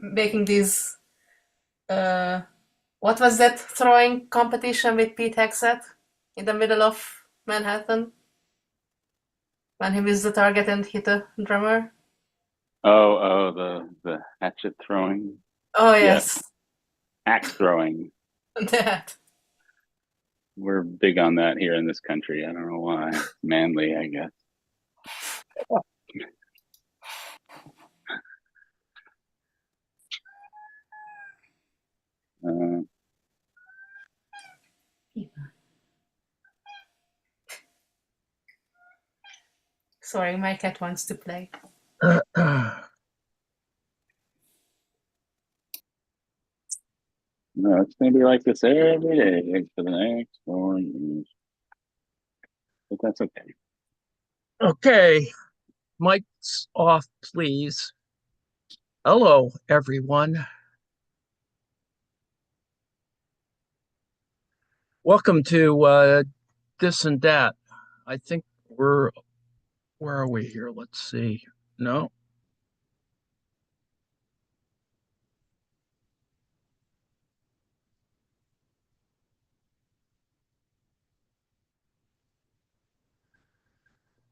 making these what was that throwing competition with Pete Hexet in the middle of Manhattan when he missed the target and hit a drummer. Oh, the hatchet throwing. Oh Yeah, yes, axe throwing. that. We're big on that here in this country. I don't know why. Manly, I guess. Uh, Sorry, my cat wants to play. no, it's gonna be like this every day for the next 4 years. But that's okay. Okay, mics off, please. Hello, everyone. Welcome to This and That. I think where are we here? Let's see. No.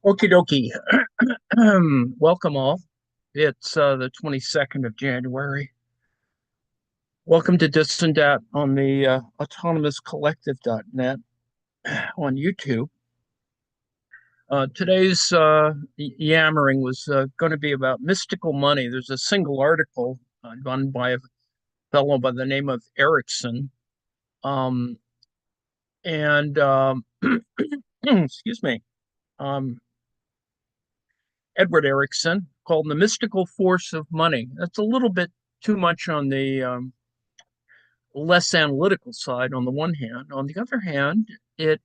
Okie dokie. Welcome all. It's the 22nd of January. Welcome to This and Dat on the autonomouscollective.net on YouTube. Today's yammering was going to be about mystical money. There's a single article done by a fellow by the name of Erickson. Um, and excuse me, um, Edward Erickson, called The Mystical Force of Money. That's a little bit too much on the less analytical side on the one hand. On the other hand, it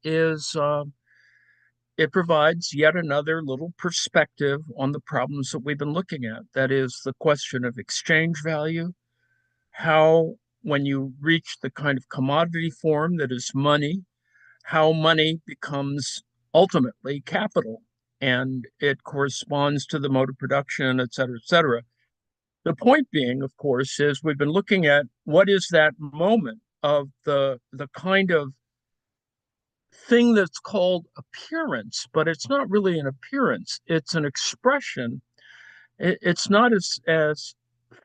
provides yet another little perspective on the problems that we've been looking at. That is the question of exchange value, how, when you reach the kind of commodity form that is money, how money becomes ultimately capital and it corresponds to the mode of production, et cetera, et cetera. The point being, of course, is we've been looking at what is that moment of the kind of thing that's called appearance, but it's not really an appearance. It's an expression. It's not as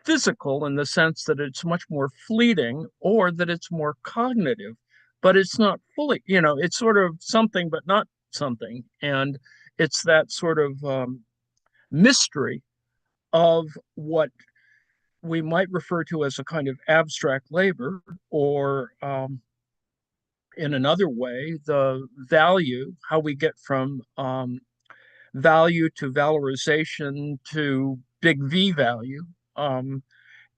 physical in the sense that it's much more fleeting or that it's more cognitive, but it's not fully, it's sort of something, but not something. And it's that sort of mystery of what we might refer to as a kind of abstract labor, or in another way, the value, how we get from value to valorization to big V value.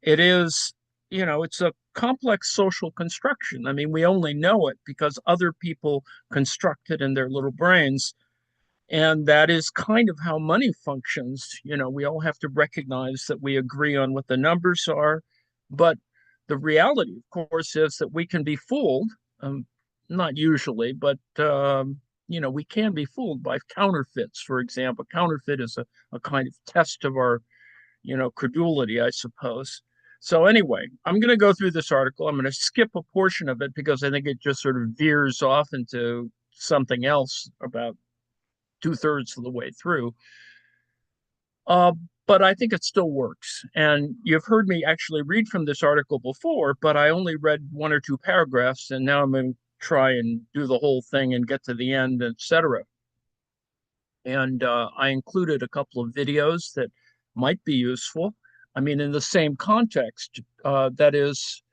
It is, it's a complex social construction. I mean, we only know it because other people construct it in their little brains. And that is kind of how money functions. We all have to recognize that we agree on what the numbers are. But the reality, of course, is that we can be fooled. Not usually, but we can be fooled by counterfeits. For example, counterfeit is a kind of test of our, credulity, I suppose. So anyway, I'm going to go through this article. I'm going to skip a portion of it because I think it just sort of veers off into something else about 2/3 of the way through. Uh, but I think it still works. And you've heard me actually read from this article before, but I only read one or two paragraphs, and now I'm going to try and do the whole thing and get to the end, etc. And I included a couple of videos that might be useful. I mean, in the same context, that is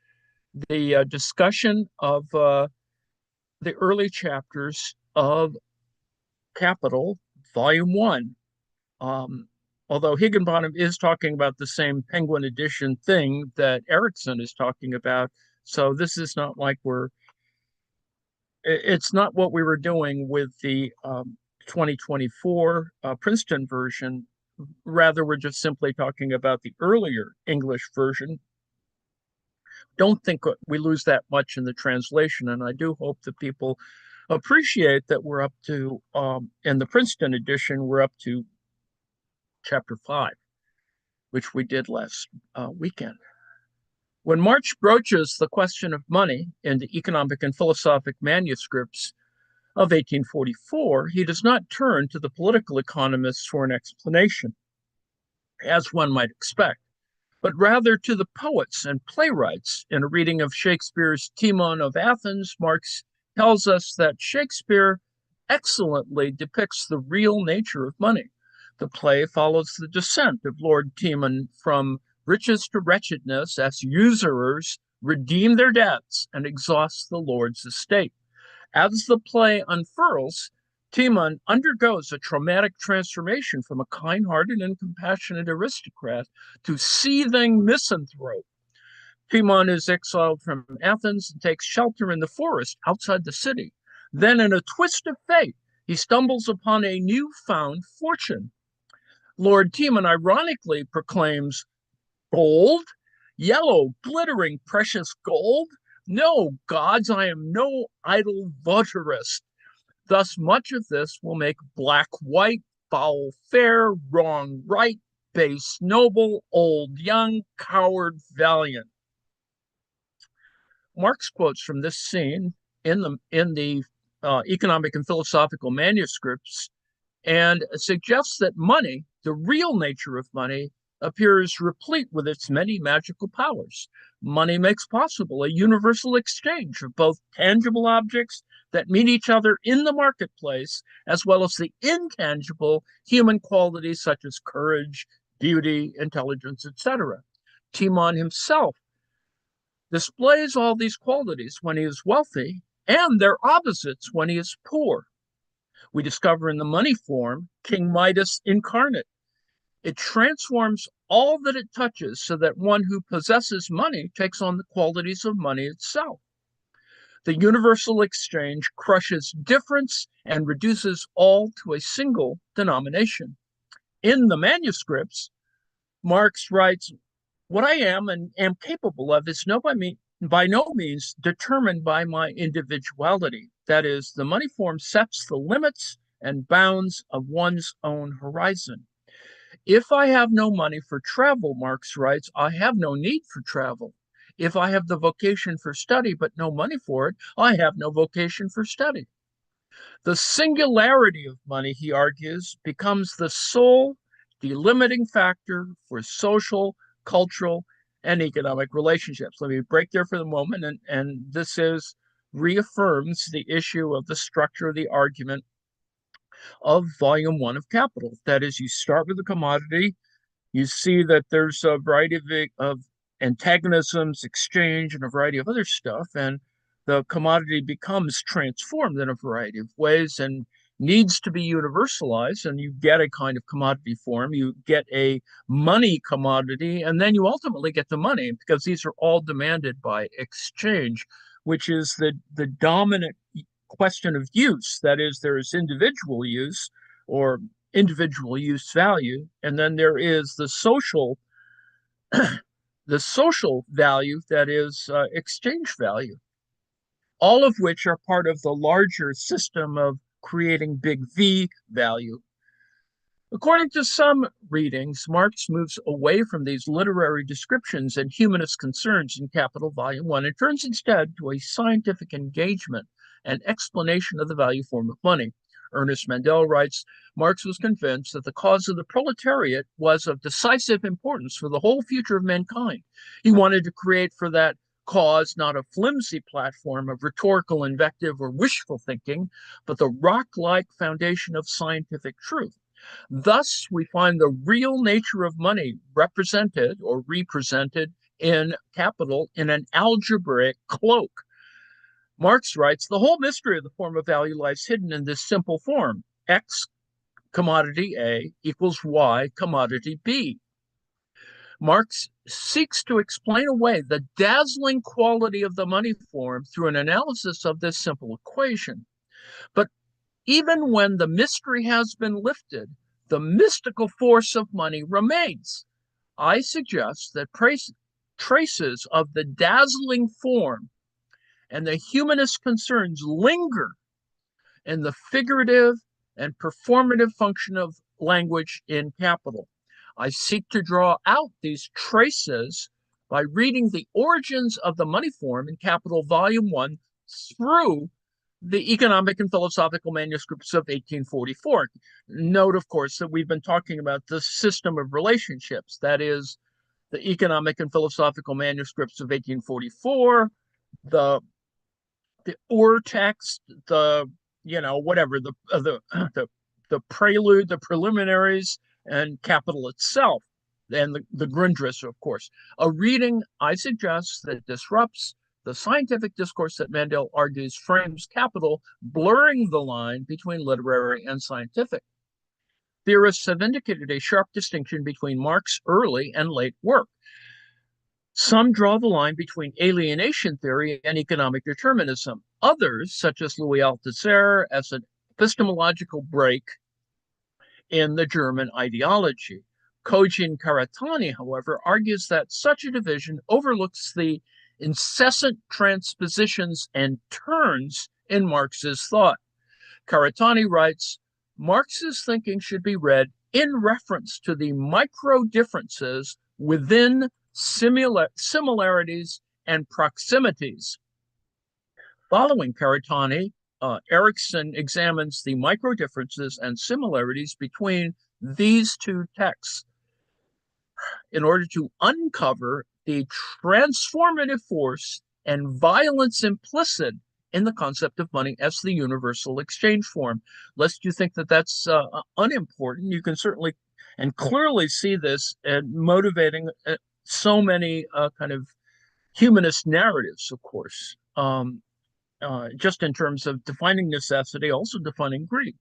the discussion of the early chapters of Capital, Volume 1. Although Higginbottom is talking about the same Penguin edition thing that Erickson is talking about. So this is not like it's not what we were doing with the 2024 Princeton version. Rather, we're just simply talking about the earlier English version. Don't think we lose that much in the translation. And I do hope that people appreciate that we're up to, in the Princeton edition, we're up to chapter 5. which we did last weekend. When Marx broaches the question of money in the economic and philosophic manuscripts of 1844, he does not turn to the political economists for an explanation, as one might expect, but rather to the poets and playwrights. In a reading of Shakespeare's Timon of Athens, Marx tells us that Shakespeare excellently depicts the real nature of money. The play follows the descent of Lord Timon from riches to wretchedness as usurers redeem their debts and exhaust the Lord's estate. As the play unfurls, Timon undergoes a traumatic transformation from a kind-hearted and compassionate aristocrat to seething misanthrope. Timon is exiled from Athens and takes shelter in the forest outside the city. Then, in a twist of fate, he stumbles upon a newfound fortune. Lord Timon ironically proclaims, "Gold? Yellow, glittering, precious gold? No, gods, I am no idle votarist." Thus, much of this will make black white, foul fair, wrong right, base noble, old young, coward valiant. Marx quotes from this scene in the economic and philosophical manuscripts and suggests that money, the real nature of money, appears replete with its many magical powers. Money makes possible a universal exchange of both tangible objects that meet each other in the marketplace, as well as the intangible human qualities such as courage, beauty, intelligence, etc. Timon himself displays all these qualities when he is wealthy and their opposites when he is poor. We discover in the money form King Midas incarnate. It transforms all that it touches so that one who possesses money takes on the qualities of money itself. The universal exchange crushes difference and reduces all to a single denomination. In the manuscripts, Marx writes, "What I am and am capable of is by no means determined by my individuality. That is, the money form sets the limits and bounds of one's own horizon. If I have no money for travel," Marx writes, "I have no need for travel. If I have the vocation for study but no money for it, I have no vocation for study." The singularity of money, he argues, becomes the sole delimiting factor for social, cultural, and economic relationships. Let me break there for the moment, and this reaffirms the issue of the structure of the argument of volume 1 of Capital. That is, you start with a commodity, you see that there's a variety of antagonisms, exchange, and a variety of other stuff, and the commodity becomes transformed in a variety of ways and needs to be universalized, and you get a kind of commodity form. You get a money commodity, and then you ultimately get the money, because these are all demanded by exchange, which is the dominant question of use. That is, there is individual use or individual use value, and then there is the social value, that is exchange value, all of which are part of the larger system of creating big V value. According to some readings, Marx moves away from these literary descriptions and humanist concerns in Capital Volume 1 and turns instead to a scientific engagement and explanation of the value form of money. Ernest Mandel writes, "Marx was convinced that the cause of the proletariat was of decisive importance for the whole future of mankind. He wanted to create for that cause not a flimsy platform of rhetorical invective or wishful thinking, but the rock-like foundation of scientific truth. Thus, we find the real nature of money represented or represented in Capital in an algebraic cloak." Marx writes, "The whole mystery of the form of value lies hidden in this simple form. X commodity A equals Y commodity B." Marx seeks to explain away the dazzling quality of the money form through an analysis of this simple equation. But even when the mystery has been lifted, the mystical force of money remains. I suggest that traces of the dazzling form and the humanist concerns linger in the figurative and performative function of language in Capital. I seek to draw out these traces by reading the origins of the money form in Capital Volume 1 through the economic and philosophical manuscripts of 1844. Note, of course, that we've been talking about the system of relationships. That is, the economic and philosophical manuscripts of 1844, the Ur text, the whatever the prelude, the preliminaries, and Capital itself, and the Grundrisse, of course. A reading, I suggest, that disrupts the scientific discourse that Mandel argues frames Capital, blurring the line between literary and scientific. Theorists have indicated a sharp distinction between Marx's early and late work. Some draw the line between alienation theory and economic determinism. Others, such as Louis Althusser, as an epistemological break in the German ideology. Kojin Karatani, however, argues that such a division overlooks the incessant transpositions and turns in Marx's thought. Karatani writes, Marx's thinking should be read in reference to the micro differences within similarities and proximities. Following Karatani, Erikson examines the micro differences and similarities between these two texts in order to uncover the transformative force and violence implicit in the concept of money as the universal exchange form. Lest you think that that's unimportant, you can certainly and clearly see this motivating so many kind of humanist narratives, of course, just in terms of defining necessity, also defining greed.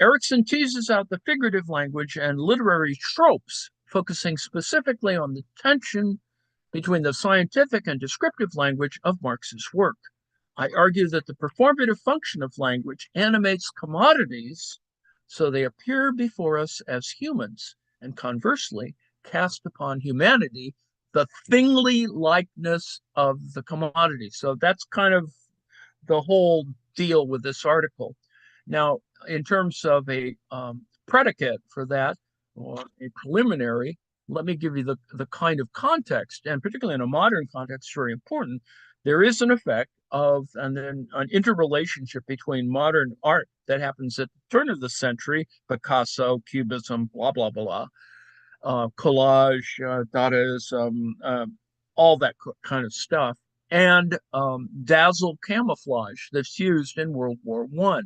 Erikson teases out the figurative language and literary tropes, focusing specifically on the tension between the scientific and descriptive language of Marx's work. I argue that the performative function of language animates commodities so they appear before us as humans, and conversely, cast upon humanity the thingly likeness of the commodity. So that's kind of the whole deal with this article. Now, in terms of a predicate for that, or a preliminary, let me give you the kind of context, and particularly in a modern context, very important. There is an effect of, and then an interrelationship between modern art that happens at the turn of the century, Picasso, Cubism, blah, blah, blah, collage, Dadaism, all that kind of stuff, and dazzle camouflage that's used in World War I.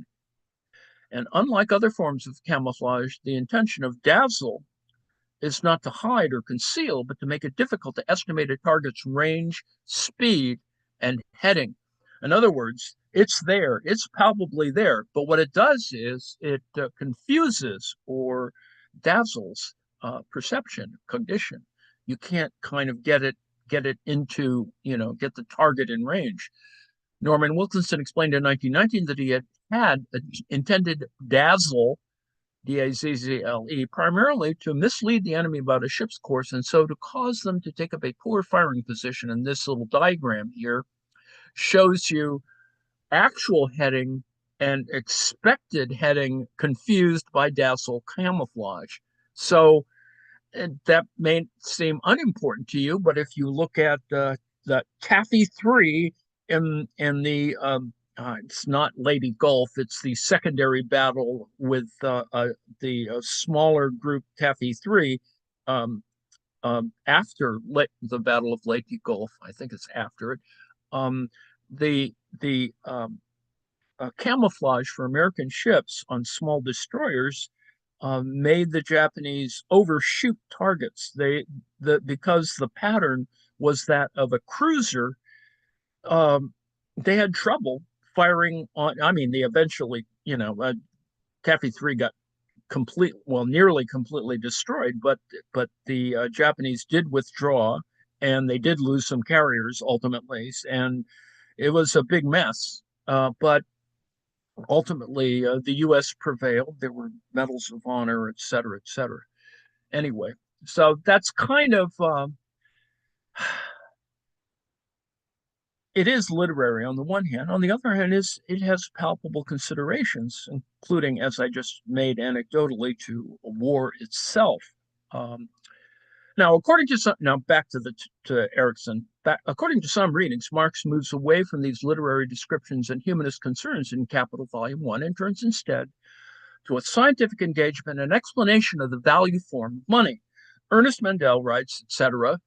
And unlike other forms of camouflage, the intention of dazzle is not to hide or conceal, but to make it difficult to estimate a target's range, speed, and heading. In other words, it's there, it's palpably there, but what it does is it confuses or dazzles perception, cognition. You can't kind of get it into, get the target in range. Norman Wilkinson explained in 1919 that he had intended dazzle, D-A-Z-Z-L-E, primarily to mislead the enemy about a ship's course, and so to cause them to take up a poor firing position. And this little diagram here shows you actual heading and expected heading confused by dazzle camouflage. So that may seem unimportant to you, but if you look at the Taffy 3 in the it's not Lady Gulf, it's the secondary battle with the smaller group Taffy 3 after the Battle of Lady Gulf. I think it's after it. The camouflage for American ships on small destroyers made the Japanese overshoot targets. Because the pattern was that of a cruiser, they had trouble firing on. I mean, they eventually, Taffy 3 got nearly completely destroyed, but the Japanese did withdraw, and they did lose some carriers ultimately, and it was a big mess. But ultimately, the U.S. prevailed. There were medals of honor, et cetera, et cetera. Anyway, so that's kind of it is literary on the one hand. On the other hand, it has palpable considerations, including, as I just made anecdotally, to war itself. Now, back to Erickson. According to some readings, Marx moves away from these literary descriptions and humanist concerns in Capital Volume 1 and turns instead to a scientific engagement and explanation of the value form of money. Ernest Mandel writes, etc.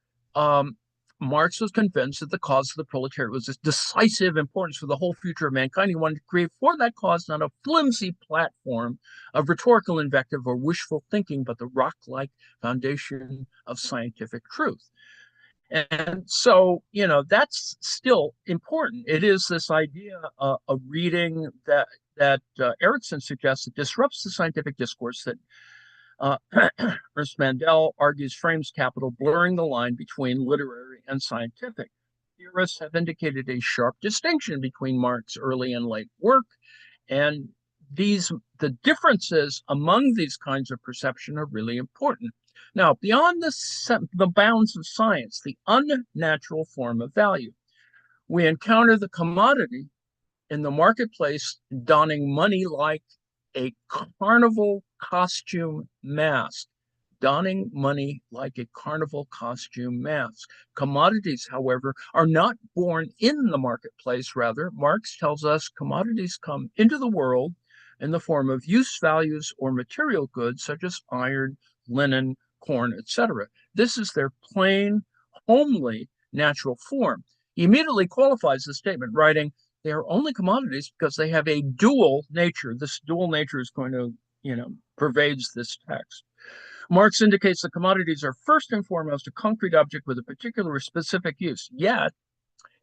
Marx was convinced that the cause of the proletariat was of decisive importance for the whole future of mankind. He wanted to create for that cause not a flimsy platform of rhetorical invective or wishful thinking, but the rock-like foundation of scientific truth. And so, that's still important. It is this idea of reading that Erickson suggests that disrupts the scientific discourse that Ernst Mandel argues frames capital, blurring the line between literary and scientific. Theorists have indicated a sharp distinction between Marx's early and late work, and the differences among these kinds of perception are really important. Now, beyond the bounds of science, the unnatural form of value, we encounter the commodity in the marketplace donning money like a carnival costume mask. Donning money like a carnival costume mask. Commodities, however, are not born in the marketplace. Rather, Marx tells us commodities come into the world in the form of use values or material goods such as iron, linen, corn, etc. This is their plain, homely, natural form. He immediately qualifies the statement, writing, they are only commodities because they have a dual nature. This dual nature is going to, pervades this text. Marx indicates that commodities are first and foremost a concrete object with a particular or specific use. Yet,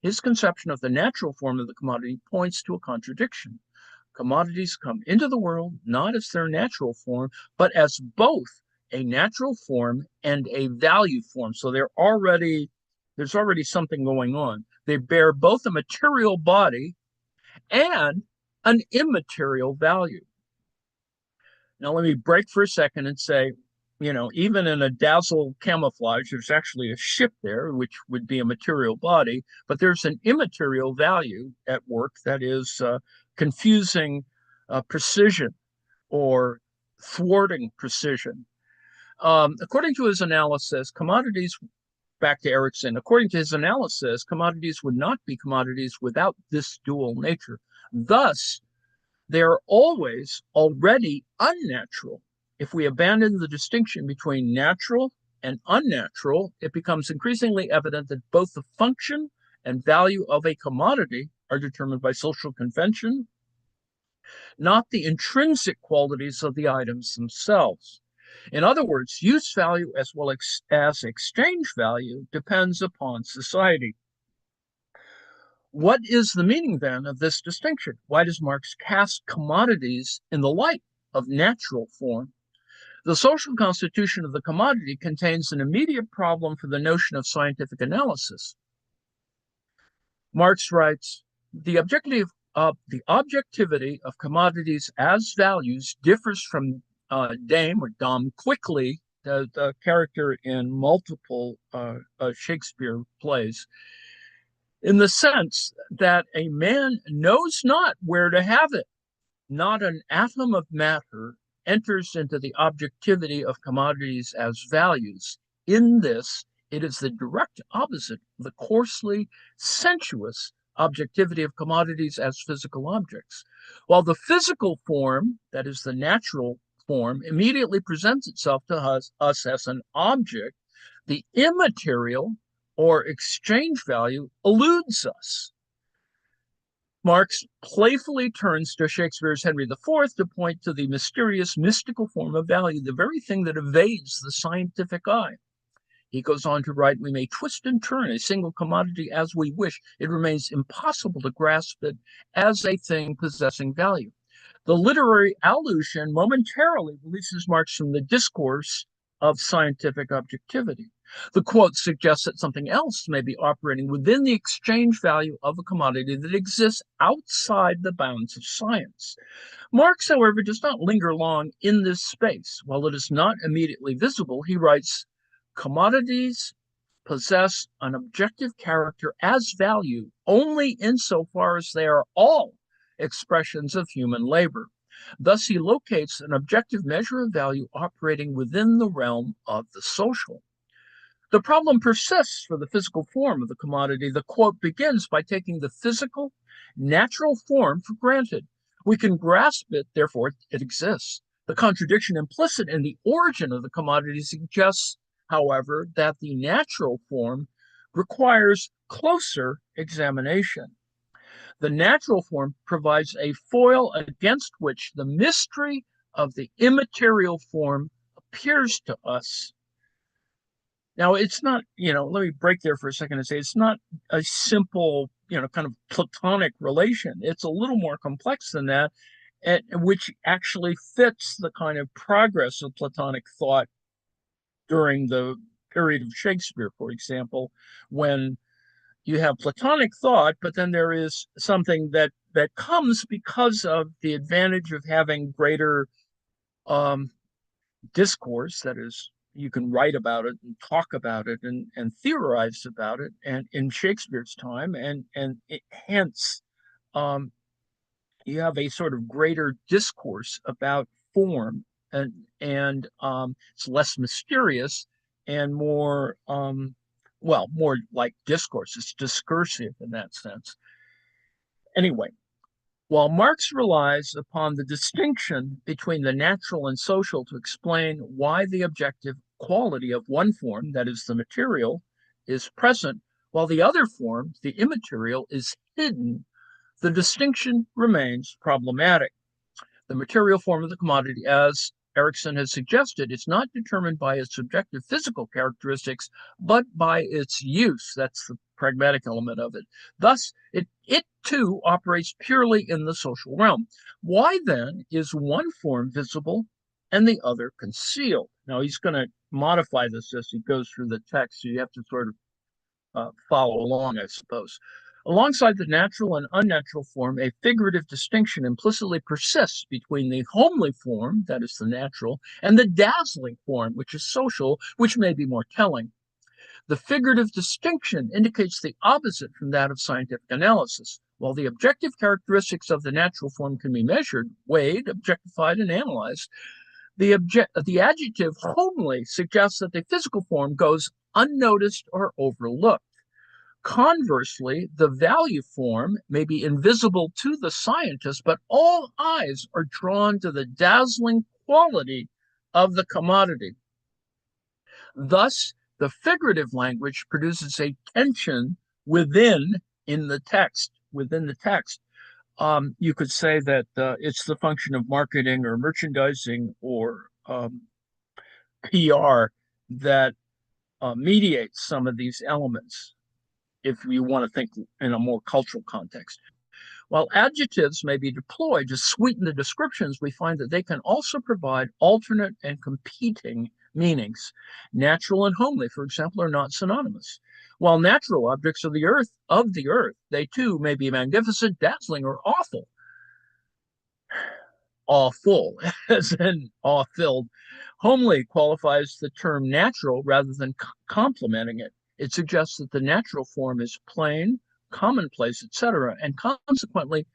his conception of the natural form of the commodity points to a contradiction. Commodities come into the world not as their natural form, but as both a natural form and a value form. So there's already something going on. They bear both a material body and an immaterial value. Now, let me break for a second and say, even in a dazzle camouflage, there's actually a ship there, which would be a material body, but there's an immaterial value at work that is confusing precision or thwarting precision. According to his analysis, back to Erickson, according to his analysis, commodities would not be commodities without this dual nature. Thus, they are always already unnatural. If we abandon the distinction between natural and unnatural, it becomes increasingly evident that both the function and value of a commodity are determined by social convention, not the intrinsic qualities of the items themselves. In other words, use value as well as exchange value depends upon society. What is the meaning then of this distinction? Why does Marx cast commodities in the light of natural form? The social constitution of the commodity contains an immediate problem for the notion of scientific analysis. Marx writes, the objectivity of commodities as values differs from Dame or Dom Quickly, the character in multiple Shakespeare plays, in the sense that a man knows not where to have it. Not an atom of matter enters into the objectivity of commodities as values. In this, it is the direct opposite of the coarsely sensuous objectivity of commodities as physical objects. While the physical form, that is the natural form, immediately presents itself to us as an object, the immaterial or exchange value eludes us. Marx playfully turns to Shakespeare's Henry IV to point to the mysterious, mystical form of value, the very thing that evades the scientific eye. He goes on to write, we may twist and turn a single commodity as we wish. It remains impossible to grasp it as a thing possessing value. The literary allusion momentarily releases Marx from the discourse of scientific objectivity. The quote suggests that something else may be operating within the exchange value of a commodity that exists outside the bounds of science. Marx, however, does not linger long in this space. While it is not immediately visible, he writes, commodities possess an objective character as value only insofar as they are all expressions of human labor. Thus, he locates an objective measure of value operating within the realm of the social. The problem persists for the physical form of the commodity. The quote begins by taking the physical, natural form for granted. We can grasp it, therefore it exists. The contradiction implicit in the origin of the commodity suggests, however, that the natural form requires closer examination. The natural form provides a foil against which the mystery of the immaterial form appears to us. Now, it's not, let me break there for a second and say it's not a simple, kind of platonic relation. It's a little more complex than that, which actually fits the kind of progress of Platonic thought during the period of Shakespeare, for example, when you have Platonic thought, but then there is something that comes because of the advantage of having greater um, discourse. That is, you can write about it and talk about it and theorize about it, and in Shakespeare's time, hence um, you have a sort of greater discourse about form, and it's less mysterious and more more like discourse. It's discursive in that sense. Anyway, while Marx relies upon the distinction between the natural and social to explain why the objective quality of one form, that is the material, is present, while the other form, the immaterial, is hidden, the distinction remains problematic. The material form of the commodity, as Erickson has suggested, is not determined by its objective physical characteristics, but by its use. That's the pragmatic element of it. Thus, it too operates purely in the social realm. Why then is one form visible and the other concealed? Now, he's going to modify this as he goes through the text, so you have to sort of follow along, I suppose. Alongside the natural and unnatural form, a figurative distinction implicitly persists between the homely form, that is the natural, and the dazzling form, which is social, which may be more telling. The figurative distinction indicates the opposite from that of scientific analysis. While the objective characteristics of the natural form can be measured, weighed, objectified, and analyzed, the adjective homely suggests that the physical form goes unnoticed or overlooked. Conversely, the value form may be invisible to the scientist, but all eyes are drawn to the dazzling quality of the commodity. Thus, the figurative language produces a tension within the text. You could say that it's the function of marketing or merchandising or PR that mediates some of these elements, if you want to think in a more cultural context. While adjectives may be deployed to sweeten the descriptions, we find that they can also provide alternate and competing meanings. Natural and homely, for example, are not synonymous. While natural objects of the earth, they too may be magnificent, dazzling, or awful. Awful, as in awe-filled. Homely qualifies the term natural rather than complementing it. It suggests that the natural form is plain, commonplace, etc., and consequently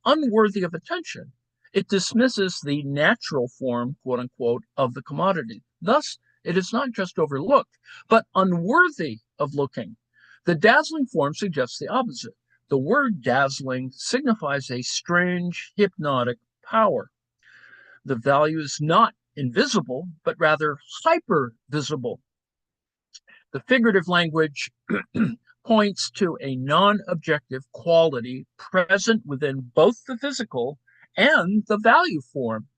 unworthy of attention. It dismisses the natural form, quote unquote, of the commodity. Thus, it is not just overlooked, but unworthy of looking. The dazzling form suggests the opposite. The word dazzling signifies a strange, hypnotic power. The value is not invisible, but rather hyper visible. The figurative language points to a non-objective quality present within both the physical and the value form,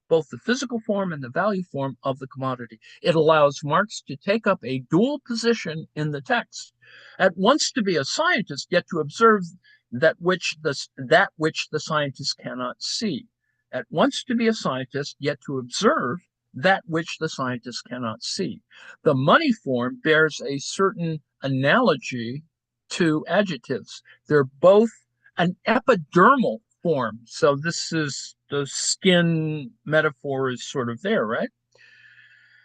both the physical form and the value form of the commodity. It allows Marx to take up a dual position in the text, at once to be a scientist, yet to observe that which the scientist cannot see. At once to be a scientist, yet to observe that which the scientist cannot see. The money form bears a certain analogy to adjectives. They're both an epidermal form. So this is the skin metaphor is sort of there, right?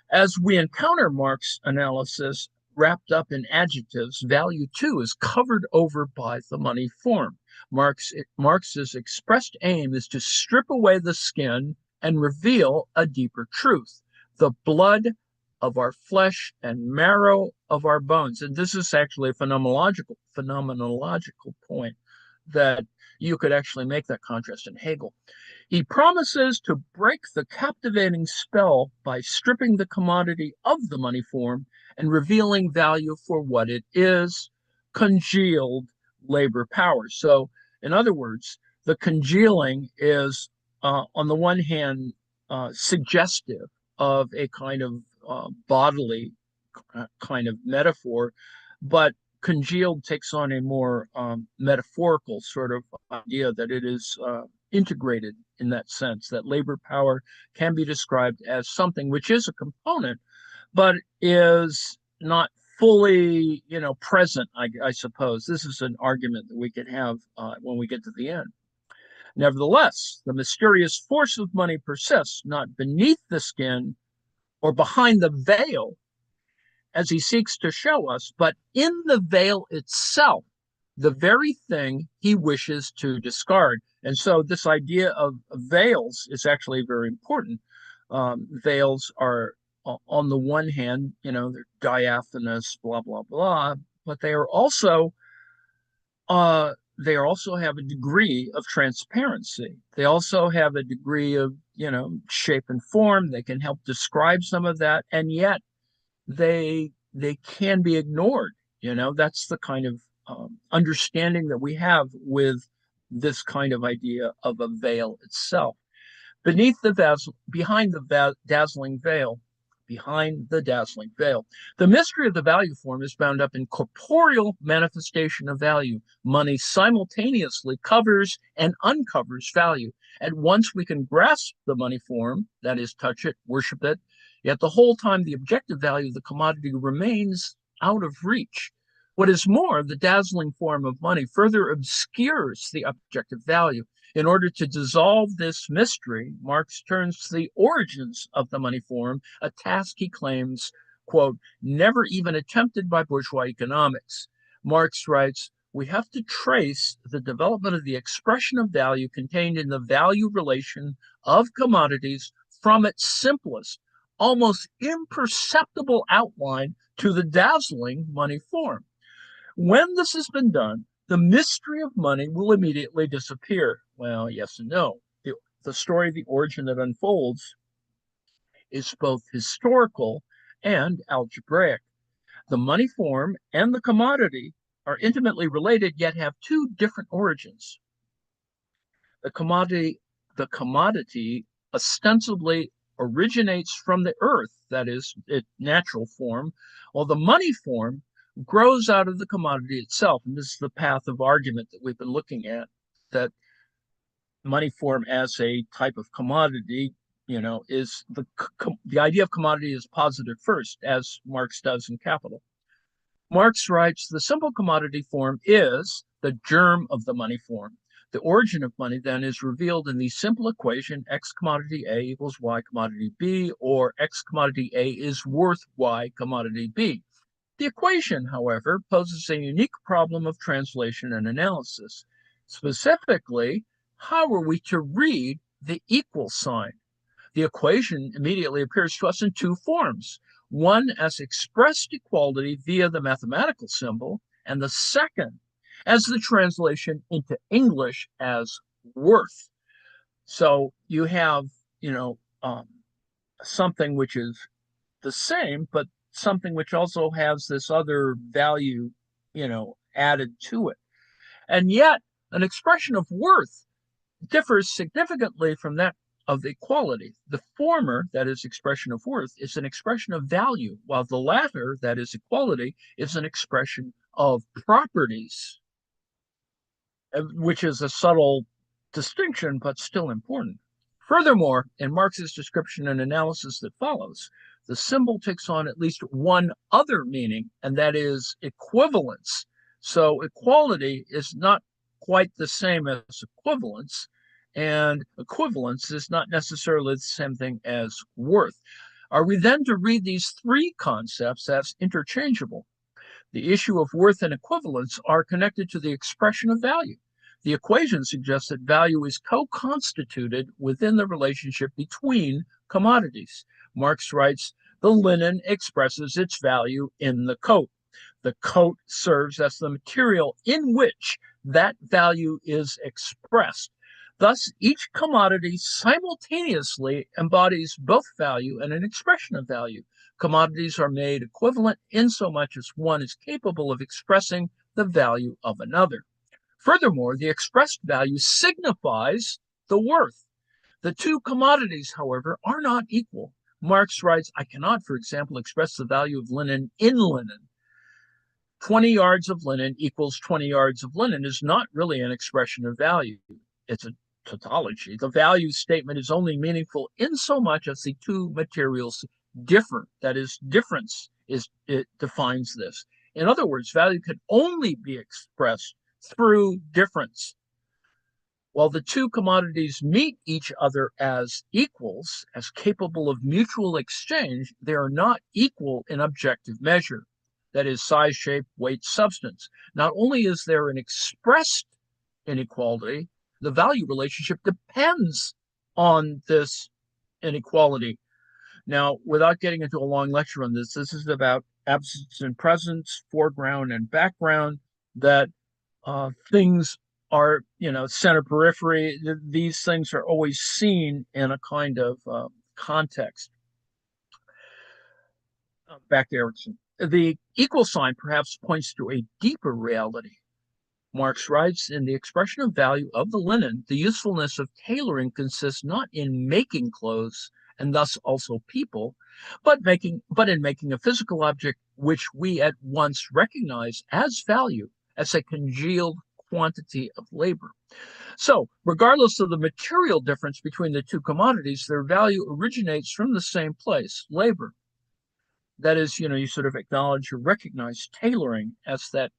As we encounter Marx's analysis wrapped up in adjectives, value too is covered over by the money form. Marx's expressed aim is to strip away the skin and reveal a deeper truth, the blood of our flesh and marrow of our bones. And this is actually a phenomenological point that you could actually make that contrast in Hegel. He promises to break the captivating spell by stripping the commodity of the money form and revealing value for what it is, congealed labor power. So, in other words, the congealing is, on the one hand, suggestive of a kind of bodily kind of metaphor, but congealed takes on a more metaphorical sort of idea that it is integrated in that sense, that labor power can be described as something which is a component, but is not fully, present, I suppose. This is an argument that we could have when we get to the end. Nevertheless, the mysterious force of money persists, not beneath the skin or behind the veil, as he seeks to show us, but in the veil itself, the very thing he wishes to discard. And so this idea of veils is actually very important. Veils are, on the one hand, they're diaphanous, blah, blah, blah, but they also have a degree of transparency. They also have a degree of, shape and form. They can help describe some of that, and yet they can be ignored. That's the kind of understanding that we have with this kind of idea of a veil itself. Behind the dazzling veil, the mystery of the value form is bound up in corporeal manifestation of value. Money simultaneously covers and uncovers value. At once we can grasp the money form, that is, touch it, worship it, yet the whole time the objective value of the commodity remains out of reach. What is more, the dazzling form of money further obscures the objective value. In order to dissolve this mystery, Marx turns to the origins of the money form, a task he claims, quote, never even attempted by bourgeois economics. Marx writes, we have to trace the development of the expression of value contained in the value relation of commodities from its simplest, almost imperceptible outline to the dazzling money form. When this has been done, the mystery of money will immediately disappear. Well, yes and no. The story of the origin that unfolds is both historical and algebraic. The money form and the commodity are intimately related, yet have two different origins. The commodity ostensibly originates from the earth, that is, its natural form, while the money form grows out of the commodity itself. And this is the path of argument that we've been looking at, that money form as a type of commodity, is the idea of commodity is posited first, as Marx does in Capital. Marx writes, the simple commodity form is the germ of the money form. The origin of money then is revealed in the simple equation X commodity A equals Y commodity B, or X commodity A is worth Y commodity B. The equation, however, poses a unique problem of translation and analysis. Specifically, how are we to read the equal sign? The equation immediately appears to us in two forms, one as expressed equality via the mathematical symbol, and the second as the translation into English as worth. So you have, something which is the same, but something which also has this other value, added to it. And yet, an expression of worth differs significantly from that of equality. The former, that is expression of worth, is an expression of value, while the latter, that is equality, is an expression of properties, which is a subtle distinction, but still important. Furthermore, in Marx's description and analysis that follows, the symbol takes on at least one other meaning, and that is equivalence. So equality is not quite the same as equivalence, and equivalence is not necessarily the same thing as worth. Are we then to read these three concepts as interchangeable? The issue of worth and equivalence are connected to the expression of value. The equation suggests that value is co-constituted within the relationship between commodities. Marx writes, the linen expresses its value in the coat. The coat serves as the material in which that value is expressed. Thus, each commodity simultaneously embodies both value and an expression of value. Commodities are made equivalent insomuch as one is capable of expressing the value of another. Furthermore, the expressed value signifies the worth. The two commodities, however, are not equal. Marx writes, I cannot, for example, express the value of linen in linen. 20 yards of linen equals 20 yards of linen is not really an expression of value. It's a tautology. The value statement is only meaningful in so much as the two materials differ. That is, difference it defines this. In other words, value can only be expressed through difference. While the two commodities meet each other as equals, as capable of mutual exchange, they are not equal in objective measure. That is, size, shape, weight, substance. Not only is there an expressed inequality, the value relationship depends on this inequality. Now, without getting into a long lecture on this, this is about absence and presence, foreground and background, that things are, center periphery. These things are always seen in a kind of context. Back to Erickson. The equal sign perhaps points to a deeper reality. Marx writes, in the expression of value of the linen, the usefulness of tailoring consists not in making clothes, and thus also people, but in making a physical object which we at once recognize as value, as a congealed quantity of labor. So, regardless of the material difference between the two commodities, their value originates from the same place, labor. That is, you sort of acknowledge or recognize tailoring as that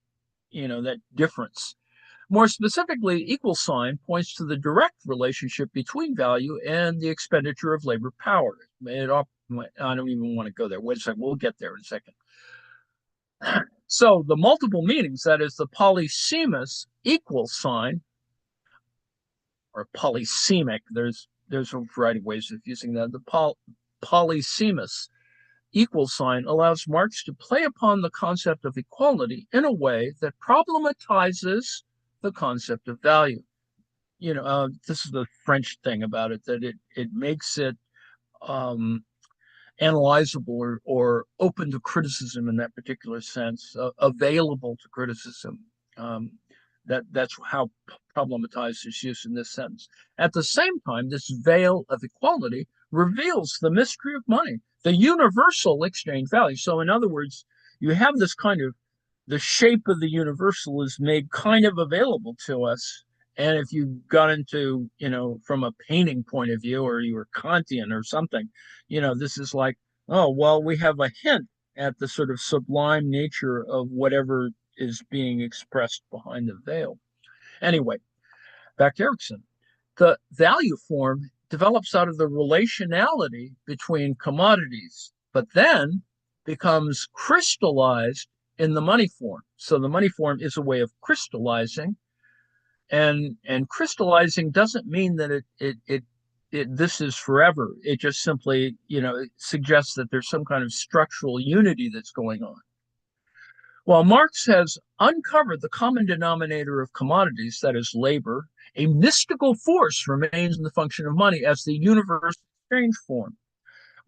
difference. More specifically, equal sign points to the direct relationship between value and the expenditure of labor power. I don't even want to go there. Wait a second, we'll get there in a second. So the multiple meanings, that is the polysemous equal sign, or polysemic, there's a variety of ways of using that. The polysemous equal sign allows Marx to play upon the concept of equality in a way that problematizes the concept of value. This is the French thing about it, that it makes it analyzable or open to criticism in that particular sense, available to criticism. That's how problematized is used in this sentence. At the same time, this veil of equality reveals the mystery of money, the universal exchange value. So in other words, you have this kind of, the shape of the universal is made kind of available to us. And if you got into, from a painting point of view, or you were Kantian or something, this is like, oh, well, we have a hint at the sort of sublime nature of whatever is being expressed behind the veil. Anyway, back to Erickson. The value form develops out of the relationality between commodities, but then becomes crystallized in the money form. So the money form is a way of crystallizing, and crystallizing doesn't mean that this is forever. It just simply, it suggests that there's some kind of structural unity that's going on. While Marx has uncovered the common denominator of commodities, that is labor, a mystical force remains in the function of money as the universal exchange form.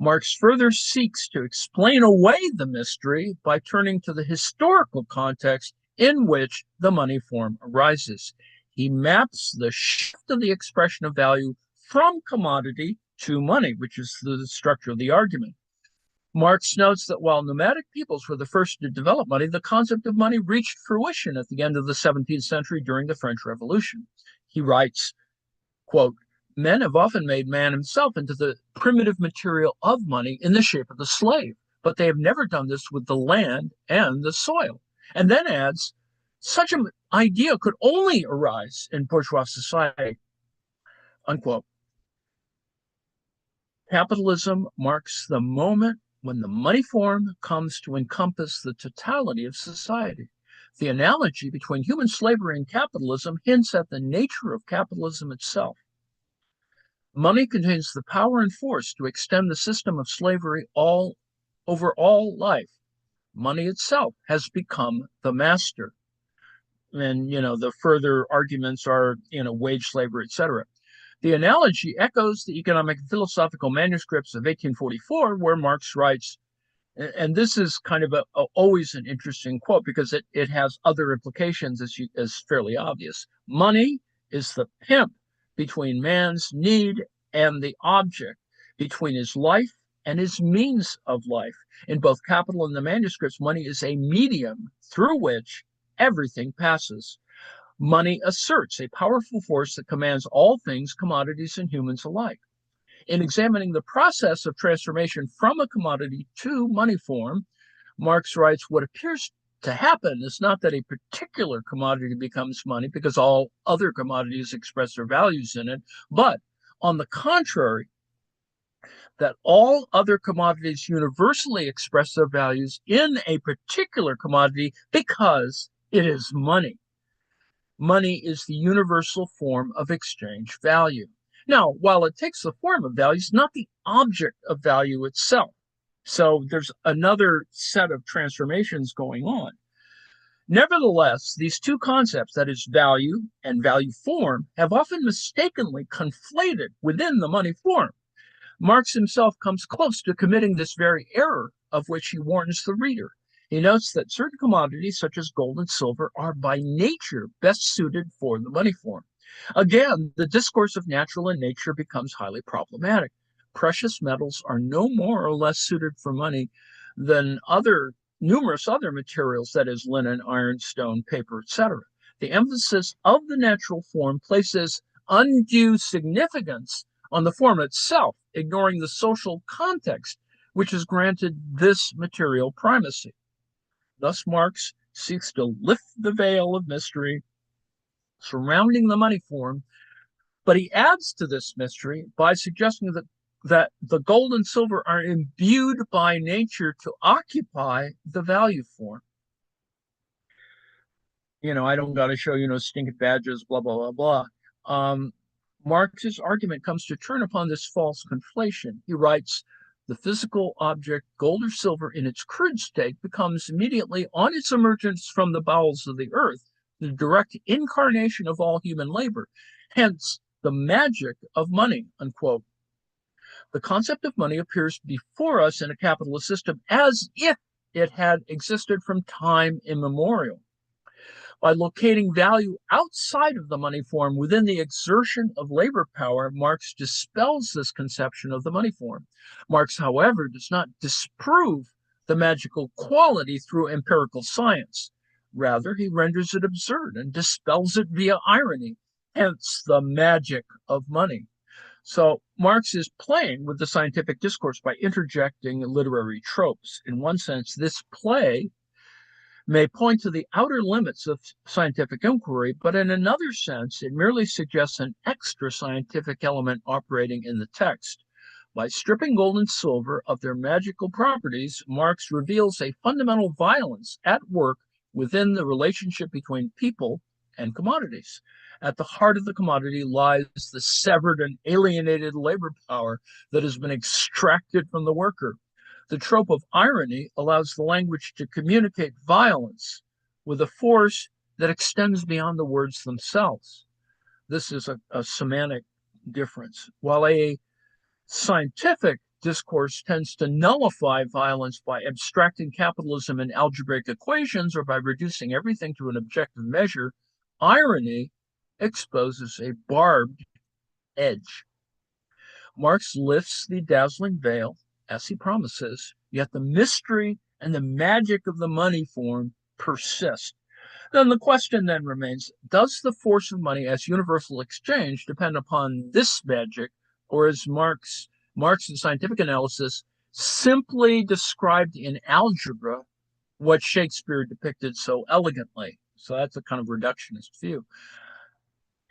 Marx further seeks to explain away the mystery by turning to the historical context in which the money form arises. He maps the shift of the expression of value from commodity to money, which is the structure of the argument. Marx notes that while nomadic peoples were the first to develop money, the concept of money reached fruition at the end of the 17th century during the French Revolution. He writes, quote, men have often made man himself into the primitive material of money in the shape of the slave, but they have never done this with the land and the soil. And then adds, such an idea could only arise in bourgeois society, unquote. Capitalism marks the moment when the money form comes to encompass the totality of society. The analogy between human slavery and capitalism hints at the nature of capitalism itself. Money contains the power and force to extend the system of slavery over all life. Money itself has become the master. And, the further arguments are, wage slavery, etc. The analogy echoes the economic and philosophical manuscripts of 1844, where Marx writes, and this is kind of always an interesting quote because it has other implications as fairly obvious. Money is the pimp between man's need and the object, between his life and his means of life. In both Capital and the manuscripts, money is a medium through which everything passes. Money asserts a powerful force that commands all things, commodities, and humans alike. In examining the process of transformation from a commodity to money form, Marx writes, what appears to happen is not that a particular commodity becomes money because all other commodities express their values in it, but on the contrary, that all other commodities universally express their values in a particular commodity because it is money. Money is the universal form of exchange value. Now, while it takes the form of value, it's not the object of value itself. So there's another set of transformations going on. Nevertheless, these two concepts, that is value and value form, have often mistakenly conflated within the money form. Marx himself comes close to committing this very error, of which he warns the reader. He notes that certain commodities, such as gold and silver, are by nature best suited for the money form. Again, the discourse of natural and nature becomes highly problematic. Precious metals are no more or less suited for money than numerous other materials, that is, linen, iron, stone, paper, etc. The emphasis of the natural form places undue significance on the form itself, ignoring the social context which has granted this material primacy. Thus, Marx seeks to lift the veil of mystery surrounding the money form, but he adds to this mystery by suggesting that the gold and silver are imbued by nature to occupy the value form. I don't got to show you no stinking badges, blah, blah, blah, blah. Marx's argument comes to turn upon this false conflation. He writes, the physical object, gold or silver, in its crude state becomes immediately, on its emergence from the bowels of the earth, the direct incarnation of all human labor, hence the magic of money, unquote. The concept of money appears before us in a capitalist system as if it had existed from time immemorial. By locating value outside of the money form within the exertion of labor power, Marx dispels this conception of the money form. Marx, however, does not disprove the magical quality through empirical science. Rather, he renders it absurd and dispels it via irony, hence the magic of money. So Marx is playing with the scientific discourse by interjecting literary tropes. In one sense, this play may point to the outer limits of scientific inquiry, but in another sense, it merely suggests an extra scientific element operating in the text. By stripping gold and silver of their magical properties, Marx reveals a fundamental violence at work within the relationship between people and commodities. At the heart of the commodity lies the severed and alienated labor power that has been extracted from the worker. The trope of irony allows the language to communicate violence with a force that extends beyond the words themselves. This is a semantic difference. While a scientific discourse tends to nullify violence by abstracting capitalism in algebraic equations or by reducing everything to an objective measure, irony exposes a barbed edge. Marx lifts the dazzling veil, as he promises, yet the mystery and the magic of the money form persist. Then the question then remains, does the force of money as universal exchange depend upon this magic, or is Marx's scientific analysis simply described in algebra what Shakespeare depicted so elegantly? So that's a kind of reductionist view.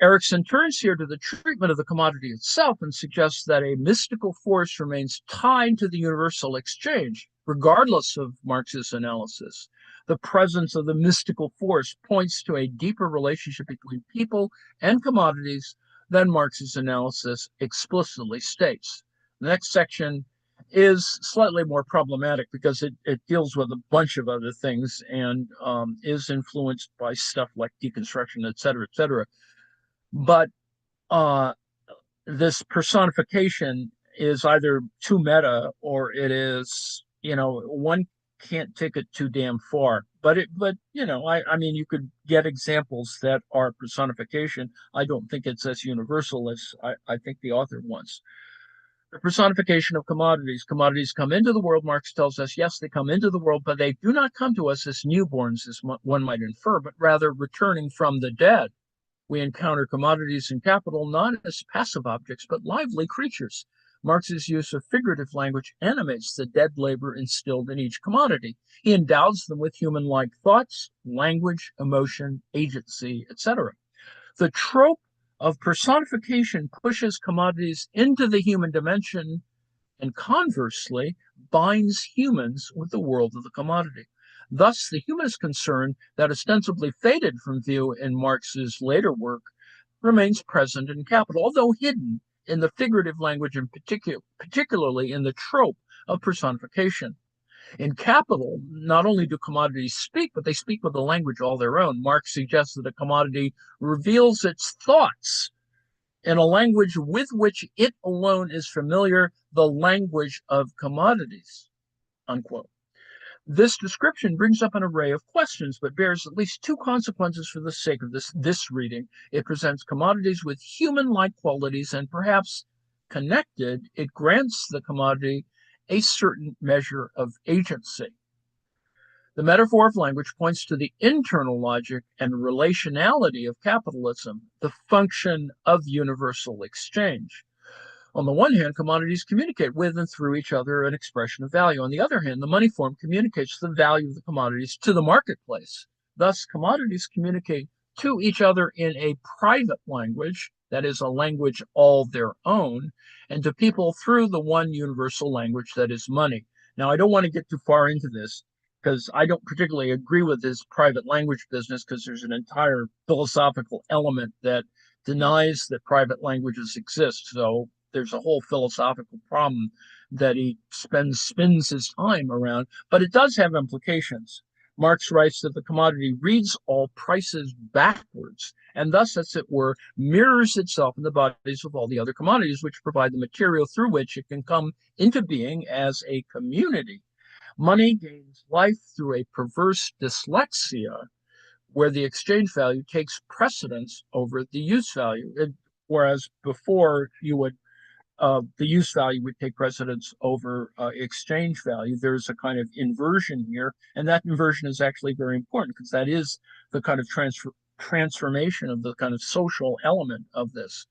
Erickson turns here to the treatment of the commodity itself and suggests that a mystical force remains tied to the universal exchange, regardless of Marx's analysis. The presence of the mystical force points to a deeper relationship between people and commodities than Marx's analysis explicitly states. The next section is slightly more problematic because it deals with a bunch of other things and is influenced by stuff like deconstruction, et cetera, et cetera. But uh, this personification is either too meta or it is, one can't take it too damn far. But I mean, you could get examples that are personification. I don't think it's as universal as I think the author wants. The personification of commodities. Commodities come into the world, Marx tells us. Yes, they come into the world, but they do not come to us as newborns, as one might infer, but rather returning from the dead. We encounter commodities and capital not as passive objects, but lively creatures. Marx's use of figurative language animates the dead labor instilled in each commodity. He endows them with human-like thoughts, language, emotion, agency, etc. The trope of personification pushes commodities into the human dimension and conversely binds humans with the world of the commodity. Thus, the humanist concern that ostensibly faded from view in Marx's later work remains present in Capital, although hidden in the figurative language and particularly in the trope of personification. In Capital, not only do commodities speak, but they speak with a language all their own. Marx suggests that a commodity reveals its thoughts in a language with which it alone is familiar, the language of commodities, unquote. This description brings up an array of questions, but bears at least two consequences for the sake of this reading. It presents commodities with human-like qualities, and perhaps connected, it grants the commodity a certain measure of agency. The metaphor of language points to the internal logic and relationality of capitalism, the function of universal exchange. On the one hand, commodities communicate with and through each other an expression of value. On the other hand, the money form communicates the value of the commodities to the marketplace. Thus, commodities communicate to each other in a private language, that is, a language all their own, and to people through the one universal language that is money. Now, I don't want to get too far into this because I don't particularly agree with this private language business because there's an entire philosophical element that denies that private languages exist. So there's a whole philosophical problem that he spends his time around, but it does have implications. Marx writes that the commodity reads all prices backwards, and thus, as it were, mirrors itself in the bodies of all the other commodities, which provide the material through which it can come into being as a community. Money gains life through a perverse dyslexia, where the exchange value takes precedence over the use value. Whereas before you would the use value would take precedence over exchange value. There's a kind of inversion here, and that inversion is actually very important because that is the kind of transformation of the kind of social element of this.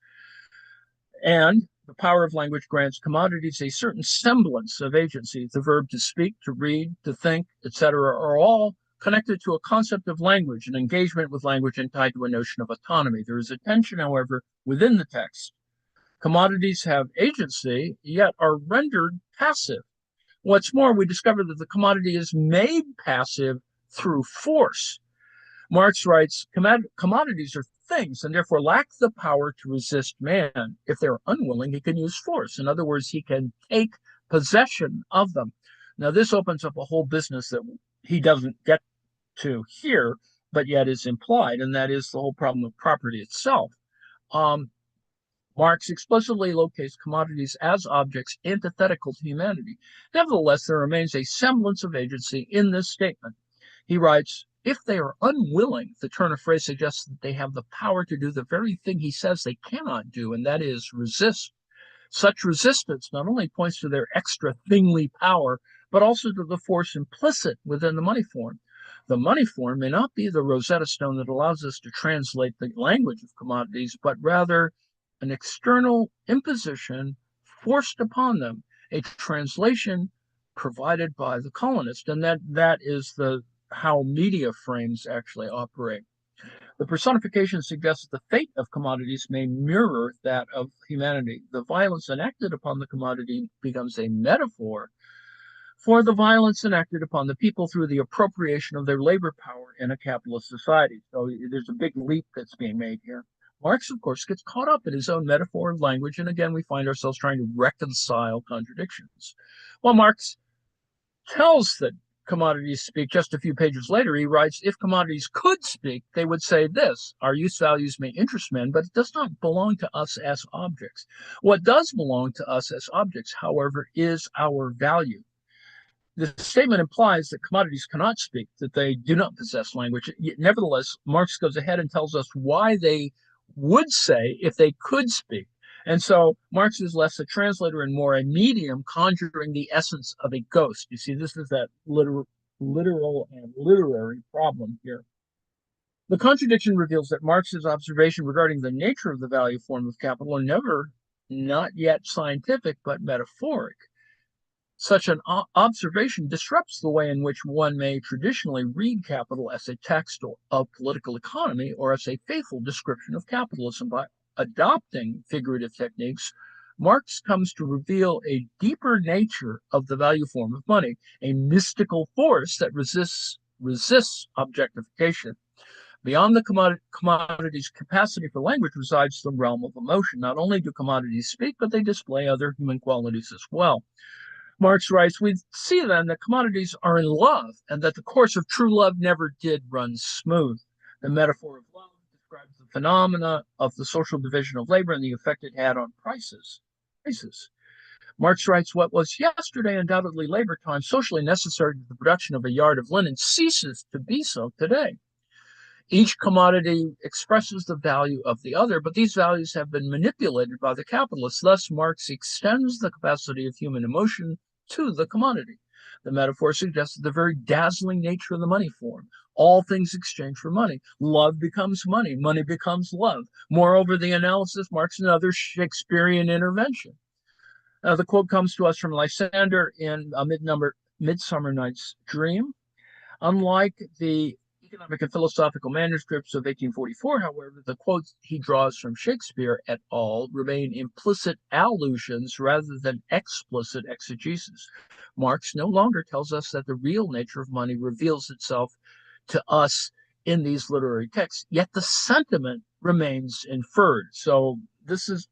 And the power of language grants commodities a certain semblance of agency. The verb to speak, to read, to think, etc., are all connected to a concept of language, an engagement with language, and tied to a notion of autonomy. There is a tension, however, within the text. Commodities have agency, yet are rendered passive. What's more, we discover that the commodity is made passive through force. Marx writes, commodities are things and therefore lack the power to resist man. If they're unwilling, he can use force. In other words, he can take possession of them. Now, this opens up a whole business that he doesn't get to here, but yet is implied, and that is the whole problem of property itself. Marx explicitly locates commodities as objects antithetical to humanity. Nevertheless, there remains a semblance of agency in this statement. He writes, if they are unwilling, the turn of phrase suggests that they have the power to do the very thing he says they cannot do, and that is resist. Such resistance not only points to their extra thingly power, but also to the force implicit within the money form. The money form may not be the Rosetta Stone that allows us to translate the language of commodities, but rather an external imposition forced upon them, a translation provided by the colonist, and that is how media frames actually operate. The personification suggests that the fate of commodities may mirror that of humanity. The violence enacted upon the commodity becomes a metaphor for the violence enacted upon the people through the appropriation of their labor power in a capitalist society. So there's a big leap that's being made here. Marx, of course, gets caught up in his own metaphor of language, and again, we find ourselves trying to reconcile contradictions. While Marx tells that commodities speak, just a few pages later, he writes, if commodities could speak, they would say this: our use values may interest men, but it does not belong to us as objects. What does belong to us as objects, however, is our value. The statement implies that commodities cannot speak, that they do not possess language. Nevertheless, Marx goes ahead and tells us why they would say if they could speak. And so Marx is less a translator and more a medium conjuring the essence of a ghost. You see, this is that literal and literary problem here. The contradiction reveals that Marx's observation regarding the nature of the value form of capital are not yet scientific, but metaphoric. Such an observation disrupts the way in which one may traditionally read capital as a text of political economy or as a faithful description of capitalism. By adopting figurative techniques, Marx comes to reveal a deeper nature of the value form of money, a mystical force that resists objectification. Beyond the commodity's capacity for language resides the realm of emotion. Not only do commodities speak, but they display other human qualities as well. Marx writes, we see then that commodities are in love and that the course of true love never did run smooth. The metaphor of love describes the phenomena of the social division of labor and the effect it had on prices. Marx writes, what was yesterday undoubtedly labor time, socially necessary to the production of a yard of linen, ceases to be so today. Each commodity expresses the value of the other, but these values have been manipulated by the capitalists. Thus, Marx extends the capacity of human emotion to the commodity. The metaphor suggests the very dazzling nature of the money form. All things exchange for money. Love becomes money. Money becomes love. Moreover, the analysis marks another Shakespearean intervention. The quote comes to us from Lysander in A Midsummer Night's Dream. Unlike the economic and philosophical manuscripts of 1844, however, the quotes he draws from Shakespeare et al. Remain implicit allusions rather than explicit exegesis. Marx no longer tells us that the real nature of money reveals itself to us in these literary texts, yet the sentiment remains inferred. So this is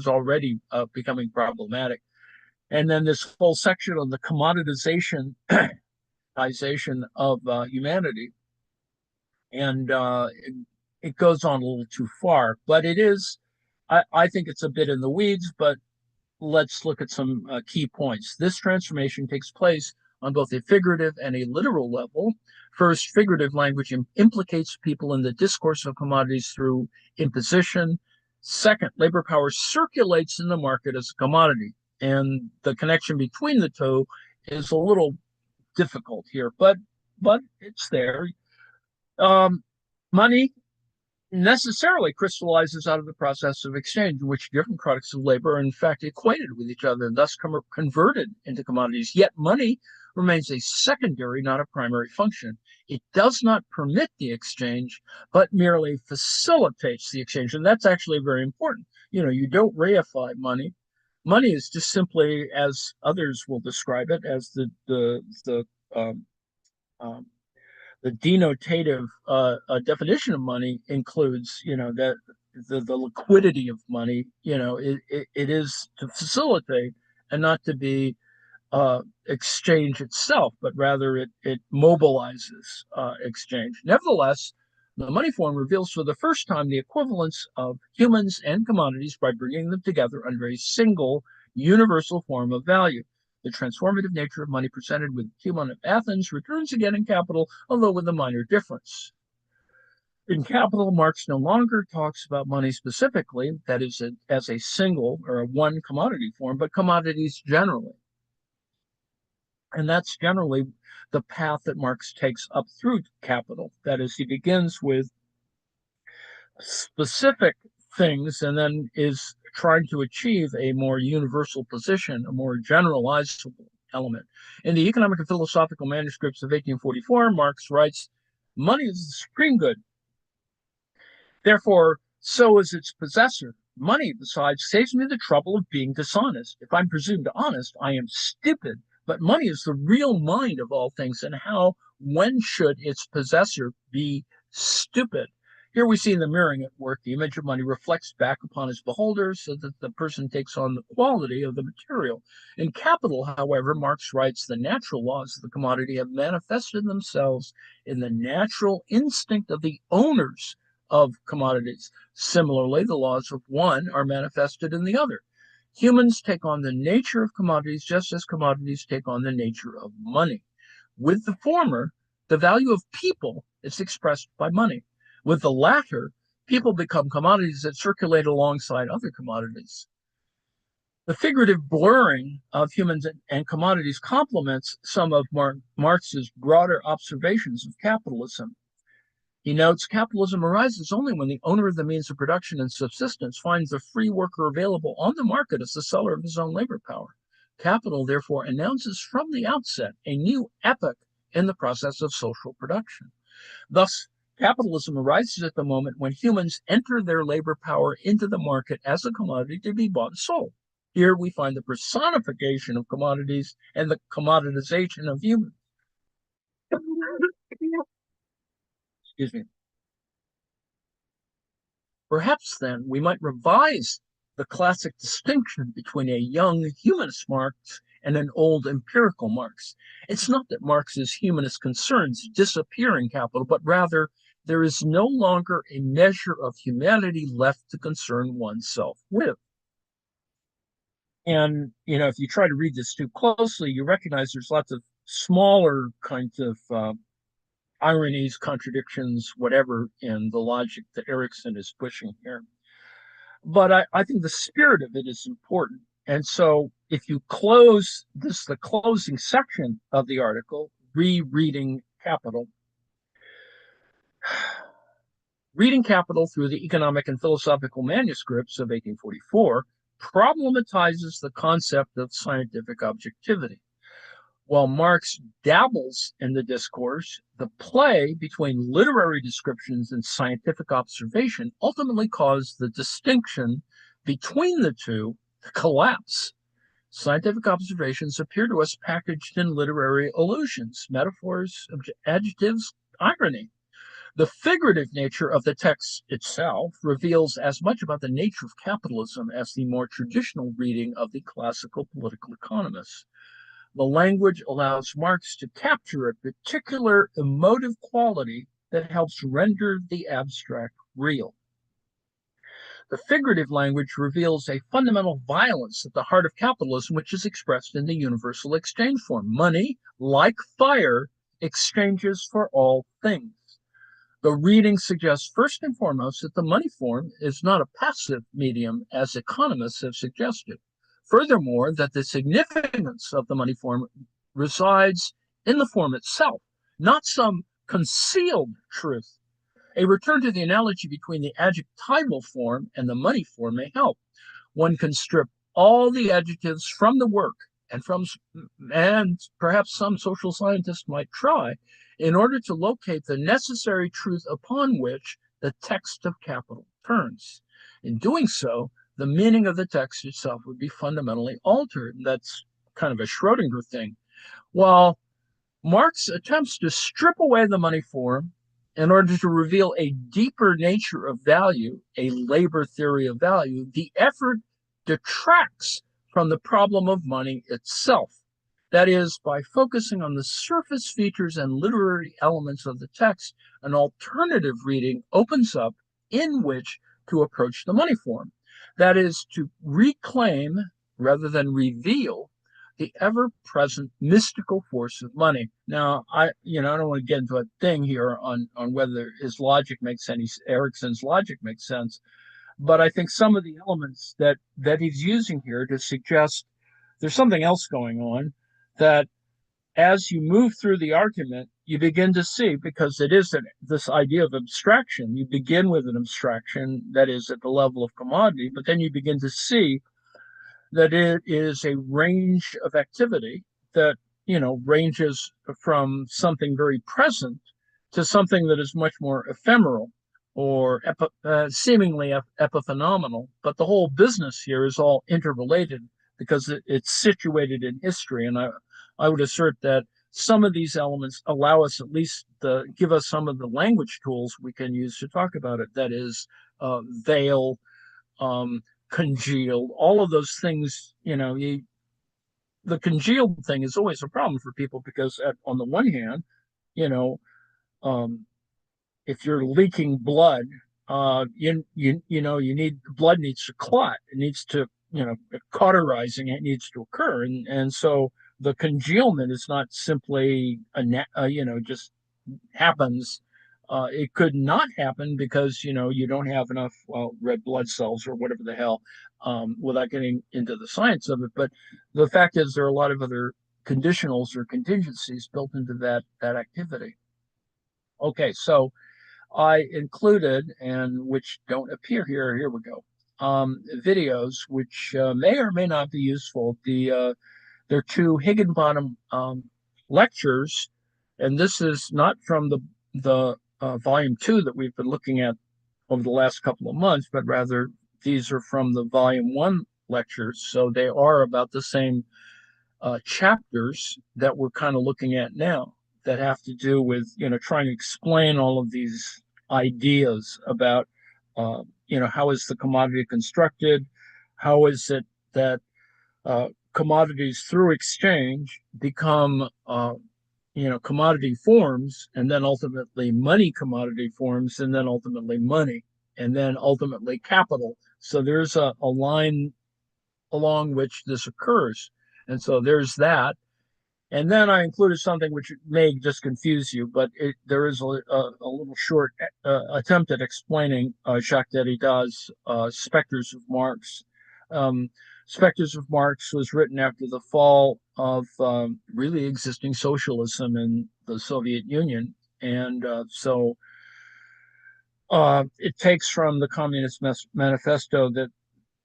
already becoming problematic. And then this whole section on the commoditization of humanity, and it goes on a little too far, but it is, I think it's a bit in the weeds, but let's look at some key points. This transformation takes place on both a figurative and a literal level. First, figurative language implicates people in the discourse of commodities through imposition. Second, labor power circulates in the market as a commodity, and the connection between the two is a little difficult here, but it's there. Money necessarily crystallizes out of the process of exchange, in which different products of labor are in fact equated with each other and thus converted into commodities. Yet money remains a secondary, not a primary function. It does not permit the exchange, but merely facilitates the exchange. And that's actually very important. You don't reify money. Money is just simply, as others will describe it, as the denotative definition of money includes, that the liquidity of money, it is to facilitate and not to be exchange itself, but rather it mobilizes exchange. Nevertheless, the money form reveals for the first time the equivalence of humans and commodities by bringing them together under a single universal form of value. The transformative nature of money presented with Human of Athens returns again in Capital, although with a minor difference. In Capital, Marx no longer talks about money specifically, that is, as a single or a one commodity form, but commodities generally. And that's generally the path that Marx takes up through Capital. That is, he begins with specific things and then is trying to achieve a more universal position, a more generalizable element. In the economic and philosophical manuscripts of 1844, Marx writes, money is the supreme good. Therefore, so is its possessor. Money, besides, saves me the trouble of being dishonest. If I'm presumed honest, I am stupid, but money is the real mind of all things, and how, when should its possessor be stupid? Here we see the mirroring at work. The image of money reflects back upon its beholder so that the person takes on the quality of the material. In Capital, however, Marx writes, the natural laws of the commodity have manifested themselves in the natural instinct of the owners of commodities. Similarly, the laws of one are manifested in the other. Humans take on the nature of commodities just as commodities take on the nature of money. With the former, the value of people is expressed by money. With the latter, people become commodities that circulate alongside other commodities. The figurative blurring of humans and commodities complements some of Marx's broader observations of capitalism. He notes capitalism arises only when the owner of the means of production and subsistence finds the free worker available on the market as the seller of his own labor power. Capital, therefore, announces from the outset a new epoch in the process of social production. Thus, capitalism arises at the moment when humans enter their labor power into the market as a commodity to be bought and sold. Here we find the personification of commodities and the commoditization of humans. Excuse me. Perhaps then we might revise the classic distinction between a young humanist Marx and an old empirical Marx. It's not that Marx's humanist concerns disappear in Capital, but rather there is no longer a measure of humanity left to concern oneself with. And, if you try to read this too closely, you recognize there's lots of smaller kinds of ironies, contradictions, whatever, in the logic that Erikson is pushing here. But I think the spirit of it is important. And so if you close this, the closing section of the article, rereading Capital, reading Capital through the economic and philosophical manuscripts of 1844 problematizes the concept of scientific objectivity. While Marx dabbles in the discourse, the play between literary descriptions and scientific observation ultimately caused the distinction between the two to collapse. Scientific observations appear to us packaged in literary allusions, metaphors, adjectives, irony. The figurative nature of the text itself reveals as much about the nature of capitalism as the more traditional reading of the classical political economists. The language allows Marx to capture a particular emotive quality that helps render the abstract real. The figurative language reveals a fundamental violence at the heart of capitalism, which is expressed in the universal exchange form. Money, like fire, exchanges for all things. The reading suggests first and foremost that the money form is not a passive medium, as economists have suggested. Furthermore, that the significance of the money form resides in the form itself, not some concealed truth. A return to the analogy between the adjectival form and the money form may help. One can strip all the adjectives from the work, and perhaps some social scientists might try, in order to locate the necessary truth upon which the text of Capital turns. In doing so, the meaning of the text itself would be fundamentally altered. That's kind of a Schrodinger thing. While Marx attempts to strip away the money form in order to reveal a deeper nature of value, a labor theory of value, the effort detracts from the problem of money itself. That is, by focusing on the surface features and literary elements of the text, an alternative reading opens up in which to approach the money form. That is, to reclaim rather than reveal the ever-present mystical force of money. Now, I don't want to get into a thing here on whether his logic makes sense, Erikson's logic makes sense, but I think some of the elements that he's using here to suggest there's something else going on, that as you move through the argument, you begin to see, because it is this idea of abstraction, you begin with an abstraction that is at the level of commodity, but then you begin to see that it is a range of activity that, ranges from something very present to something that is much more ephemeral or seemingly epiphenomenal. But the whole business here is all interrelated because it's situated in history. And I would assert that some of these elements allow us at least give us some of the language tools we can use to talk about it. That is, veil, congealed, all of those things. The congealed thing is always a problem for people because, on the one hand, you know, um, if you're leaking blood, you need blood needs to clot. It needs to, cauterizing it needs to occur, and so the congealment is not simply just happens. It could not happen because you don't have enough red blood cells or whatever the hell, without getting into the science of it. But the fact is, there are a lot of other conditionals or contingencies built into that activity. Okay, so I included, and which don't appear here. Here we go. Videos which may or may not be useful. They're two Higginbottom lectures, and this is not from the volume 2 that we've been looking at over the last couple of months, but rather these are from the volume 1 lectures. So they are about the same chapters that we're kind of looking at now, that have to do with trying to explain all of these ideas about how is the commodity constructed, how is it that commodities through exchange become commodity forms, and then ultimately money commodity forms, and then ultimately money, and then ultimately capital. So there's a line along which this occurs. And so there's that. And then I included something which may just confuse you, but there is a little short attempt at explaining Jacques Derrida's Spectres of Marx. Spectres of Marx was written after the fall of really existing socialism in the Soviet Union. And so it takes from the Communist Manifesto that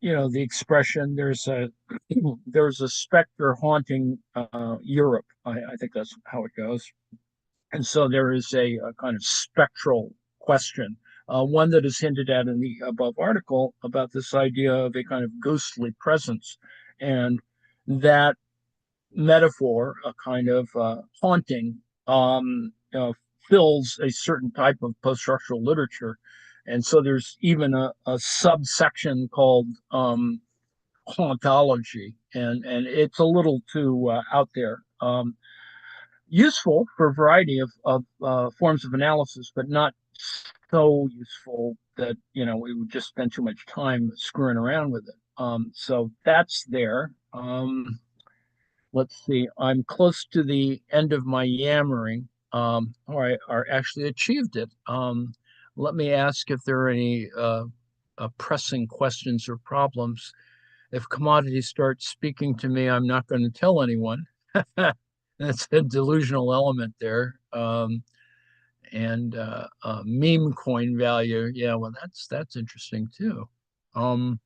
the expression there's a specter haunting Europe. I think that's how it goes. And so there is a kind of spectral question, one that is hinted at in the above article about this idea of a kind of ghostly presence, and that metaphor, a kind of haunting, fills a certain type of post-structural literature. And so there's even a subsection called hauntology, and it's a little too out there. Useful for a variety of forms of analysis, but not so useful that we would just spend too much time screwing around with it. So that's there. Let's see. I'm close to the end of my yammering. Or I actually achieved it. Let me ask if there are any pressing questions or problems. If commodities start speaking to me, I'm not going to tell anyone. That's a delusional element there. And meme coin value. Yeah, well, that's interesting too. And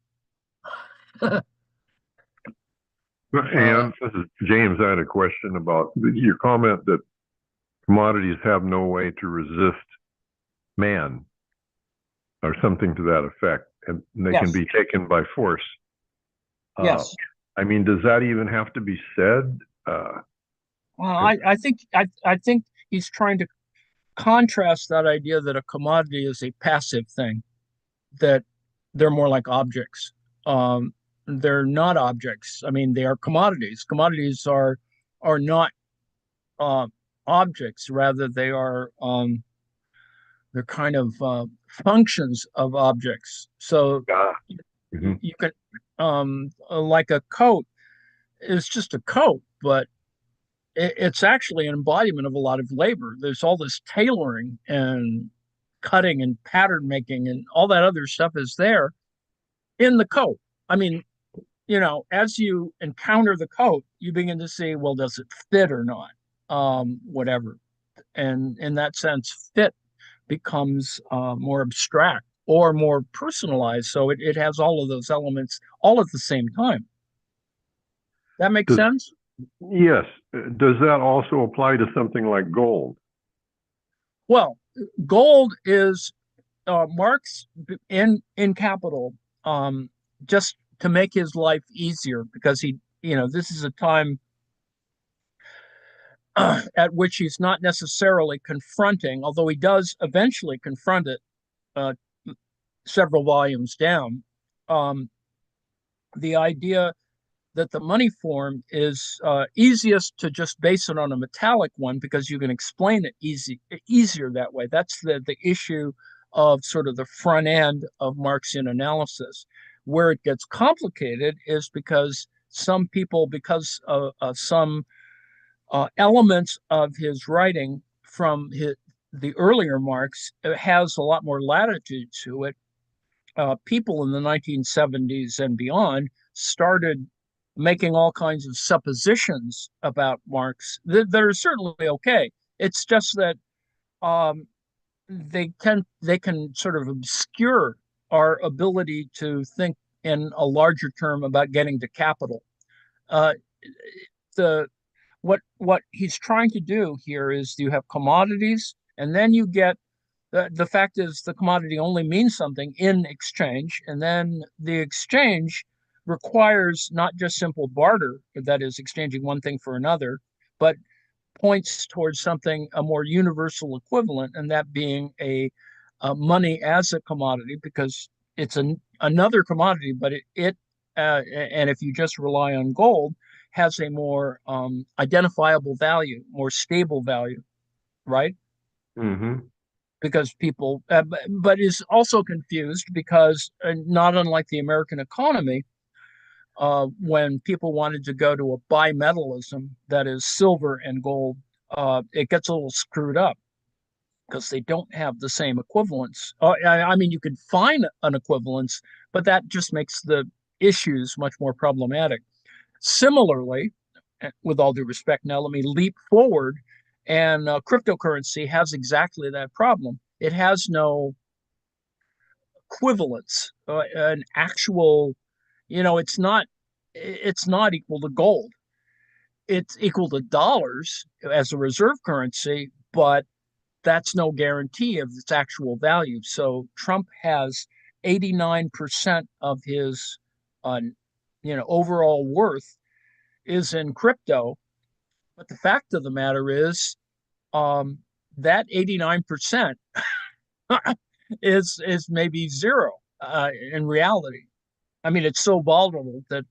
this is James. I had a question about your comment that commodities have no way to resist man, or something to that effect, and they Yes. can be taken by force. Yes. I mean, does that even have to be said? Well, I think he's trying to contrast that idea that a commodity is a passive thing, that they're more like objects. They're not objects. I mean, they are commodities. Commodities are not objects. Rather, they're kind of functions of objects. So you can like a coat is just a coat, but it's actually an embodiment of a lot of labor. There's all this tailoring and cutting and pattern making and all that other stuff is there in the coat. I mean, as you encounter the coat, you begin to see, well, does it fit or not? Whatever. And in that sense, fit becomes more abstract or more personalized. So it has all of those elements all at the same time. That makes sense? Yes. Does that also apply to something like gold? Well, gold is Marx in Capital, just to make his life easier, because this is a time at which he's not necessarily confronting, although he does eventually confront it uh, several volumes down. Um, the idea that the money form is easiest to just base it on a metallic one because you can explain it easier that way. That's the issue of sort of the front end of Marxian analysis. Where it gets complicated is because some people, because of some elements of his writing from the earlier Marx, it has a lot more latitude to it. People in the 1970s and beyond started making all kinds of suppositions about Marx that are certainly okay. It's just that um, they can sort of obscure our ability to think in a larger term about getting to capital. Uh, the what he's trying to do here is you have commodities, and then you get the fact is the commodity only means something in exchange, and then the exchange requires not just simple barter, that is exchanging one thing for another, but points towards something a more universal equivalent, and that being a money as a commodity, because it's another commodity, but it and if you just rely on gold, has a more identifiable value, more stable value, right? Mm-hmm. Because people, but is also confused because not unlike the American economy, when people wanted to go to a bimetallism, that is silver and gold, it gets a little screwed up because they don't have the same equivalence. I mean, you could find an equivalence, but that just makes the issues much more problematic. Similarly, with all due respect, now let me leap forward, and cryptocurrency has exactly that problem. It has no equivalence, an actual, it's not equal to gold. It's equal to dollars as a reserve currency, but that's no guarantee of its actual value. So Trump has 89% of his overall worth is in crypto. But the fact of the matter is, um, that 89% is maybe zero in reality. I mean, it's so volatile that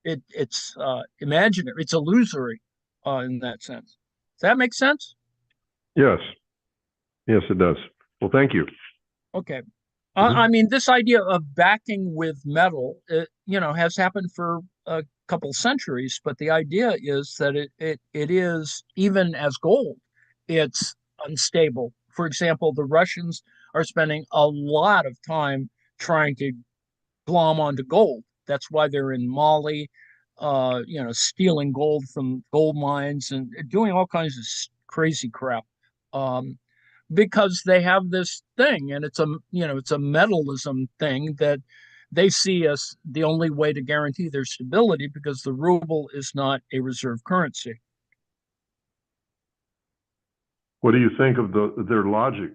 it's imaginary. It's illusory in that sense. Does that make sense? Yes. Yes, it does. Well, thank you. Okay. Mhm. I mean, this idea of backing with metal, has happened for a couple centuries, but the idea is that it is, even as gold, it's unstable. For example, the Russians are spending a lot of time trying to glom onto gold. That's why they're in Mali, stealing gold from gold mines and doing all kinds of crazy crap. Um, because they have this thing, and it's a metalism thing that they see as the only way to guarantee their stability, because the ruble is not a reserve currency. What do you think of their logic?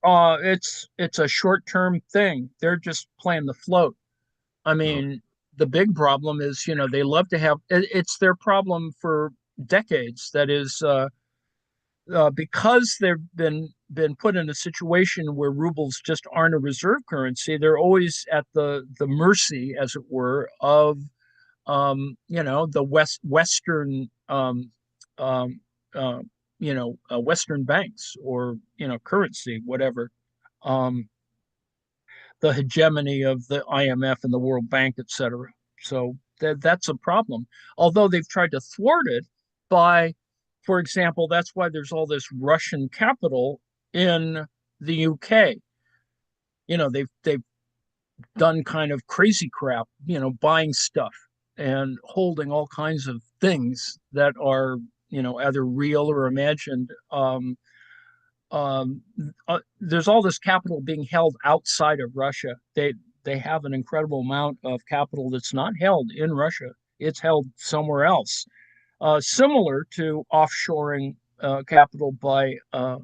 It's a short-term thing. They're just playing the float. I mean, the big problem is, they love to have it's their problem for decades. That is, because they've been put in a situation where rubles just aren't a reserve currency. They're always at the mercy, as it were, of the Western um, uh, Western banks, or currency, whatever. Um, the hegemony of the IMF and the World Bank, et cetera. So that's a problem. Although they've tried to thwart it by, for example, that's why there's all this Russian capital in the UK. They've done kind of crazy crap, buying stuff and holding all kinds of things that are, either real or imagined. Um, there's all this capital being held outside of Russia. They have an incredible amount of capital that's not held in Russia. It's held somewhere else, similar to offshoring capital by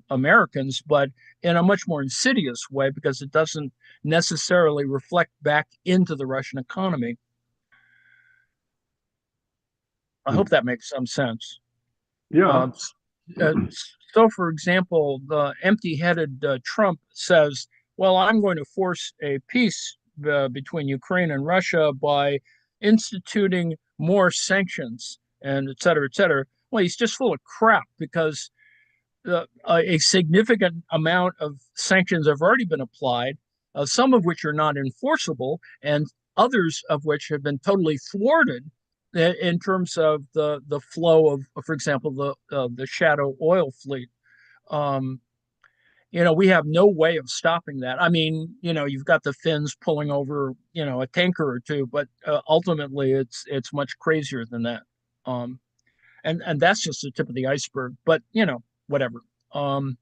Americans, but in a much more insidious way, because it doesn't necessarily reflect back into the Russian economy. I hope that makes some sense. Yeah. So, for example, the empty-headed Trump says, well, I'm going to force a peace between Ukraine and Russia by instituting more sanctions and et cetera, et cetera. Well, he's just full of crap because a significant amount of sanctions have already been applied, some of which are not enforceable, and others of which have been totally thwarted in terms of the flow of, for example, the shadow oil fleet. Um, we have no way of stopping that. I mean, you've got the Finns pulling over, a tanker or two, but ultimately it's much crazier than that. Um, and that's just the tip of the iceberg. But whatever. Um,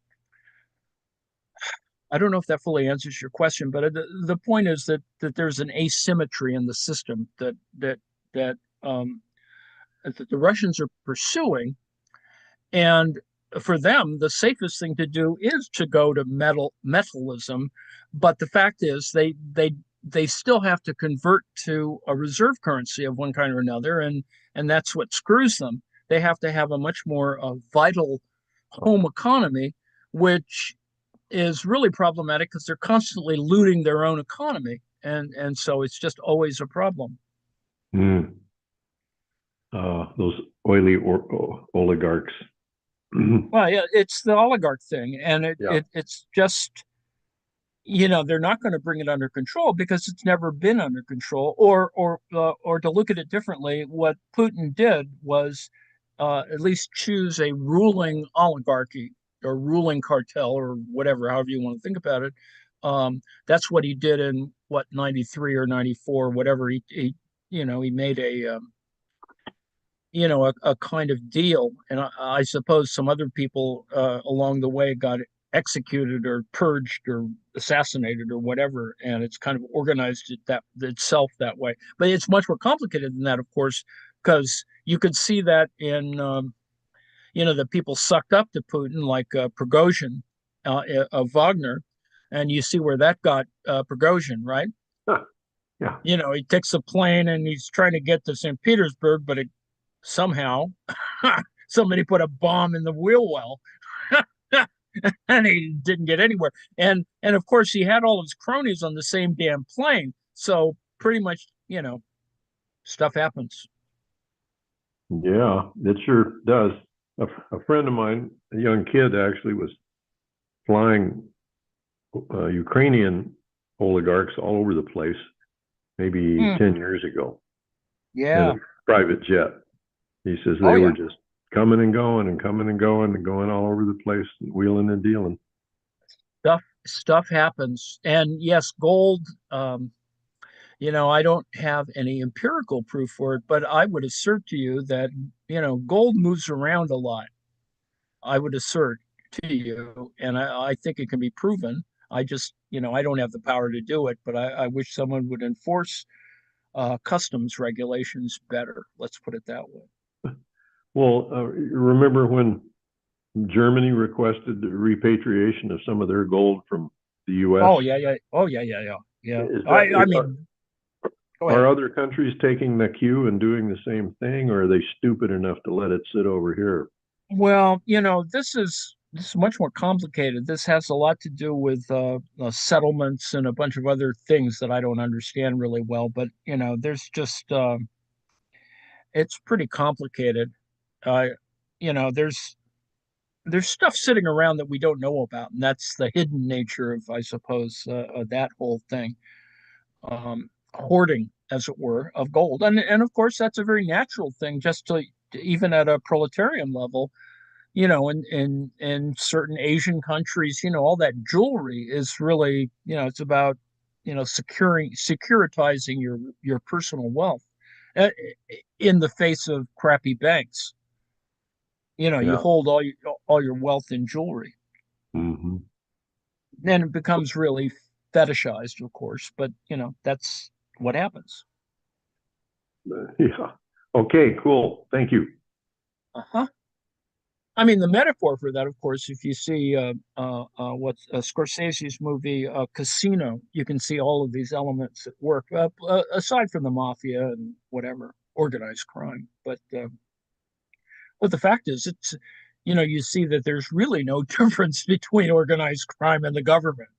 I don't know if that fully answers your question, but the point is that there's an asymmetry in the system that um, that the Russians are pursuing, and for them, the safest thing to do is to go to metalism. But the fact is, they still have to convert to a reserve currency of one kind or another, and that's what screws them. They have to have a much more vital home economy, which is really problematic because they're constantly looting their own economy, and so it's just always a problem. Mm. Those oily oligarchs. Well, yeah, it's the oligarch thing, and it's just they're not going to bring it under control because it's never been under control. Or to look at it differently, what Putin did was at least choose a ruling oligarchy or ruling cartel or whatever, however you want to think about it. That's what he did in what 93 or 94, whatever. He made a kind of deal. And I suppose some other people along the way got executed or purged or assassinated or whatever. And it's kind of organized itself that way. But it's much more complicated than that, of course, because you could see that in, the people sucked up to Putin, like Prigozhin of Wagner. And you see where that got Prigozhin, right? Huh. Yeah. He takes a plane and he's trying to get to St. Petersburg, but somehow somebody put a bomb in the wheel well and he didn't get anywhere. And of course he had all of his cronies on the same damn plane. So pretty much, stuff happens. Yeah, it sure does. A friend of mine, a young kid, actually was flying Ukrainian oligarchs all over the place, maybe 10 years ago. Yeah. In a private jet. He says they were just coming and going and coming and going and going all over the place and wheeling and dealing. Stuff happens. And yes, gold, I don't have any empirical proof for it, but I would assert to you that, gold moves around a lot. I would assert to you, and I think it can be proven. I just, I don't have the power to do it, but I wish someone would enforce customs regulations better. Let's put it that way. Well, remember when Germany requested the repatriation of some of their gold from the U.S.? Oh yeah. Oh yeah. I mean, are other countries taking the cue and doing the same thing, or are they stupid enough to let it sit over here? Well, this is much more complicated. This has a lot to do with settlements and a bunch of other things that I don't understand really well. But there's just it's pretty complicated. Uh, there's stuff sitting around that we don't know about, and that's the hidden nature of, I suppose, that whole thing. Hoarding, as it were, of gold, and of course that's a very natural thing, just to even at a proletarian level. In certain Asian countries, all that jewelry is really, it's about, securitizing your personal wealth uh, in the face of crappy banks. You hold all your wealth in jewelry, Mm-hmm. and it becomes really fetishized, of course. But that's what happens. Yeah. Okay. Cool. Thank you. Uh-huh. I mean, the metaphor for that, of course, if you see what's Scorsese's movie Casino, you can see all of these elements at work, aside from the mafia and whatever organized crime. But But the fact is, you see that there's really no difference between organized crime and the government.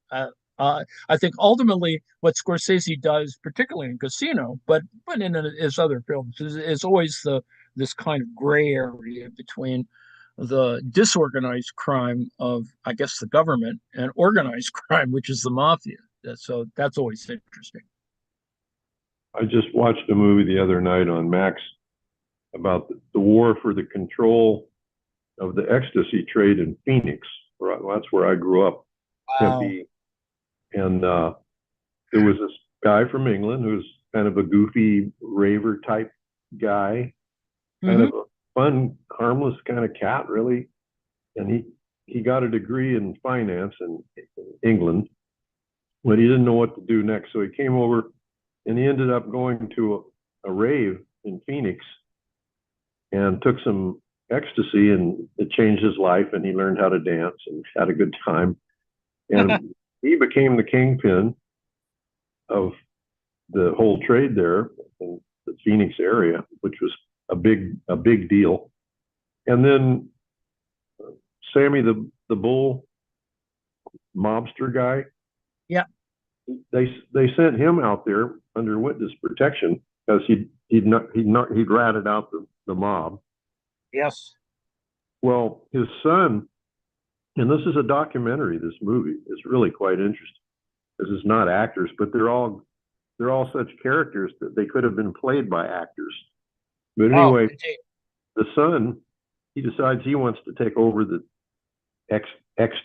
I think ultimately what Scorsese does, particularly in Casino, but in his other films, is always this kind of gray area between the disorganized crime of, I guess, the government and organized crime, which is the mafia. So that's always interesting. I just watched a movie the other night on Max about the war for the control of the ecstasy trade in Phoenix. That's where I grew up, Wow. Tempe. And there was this guy from England who's kind of a goofy raver type guy, kind of a fun, harmless kind of cat, really. And he got a degree in finance in England, but he didn't know what to do next. So he came over and he ended up going to a rave in Phoenix and took some ecstasy, and it changed his life, and he learned how to dance and had a good time. And he became the kingpin of the whole trade there in the Phoenix area, which was a big deal. And then Sammy the Bull mobster guy. Yeah. They sent him out there under witness protection because he'd ratted out the mob. Yes. Well, his son, and this is a documentary, this movie is really quite interesting. This is not actors, but they're all such characters that they could have been played by actors. But anyway, the son, he decides he wants to take over the X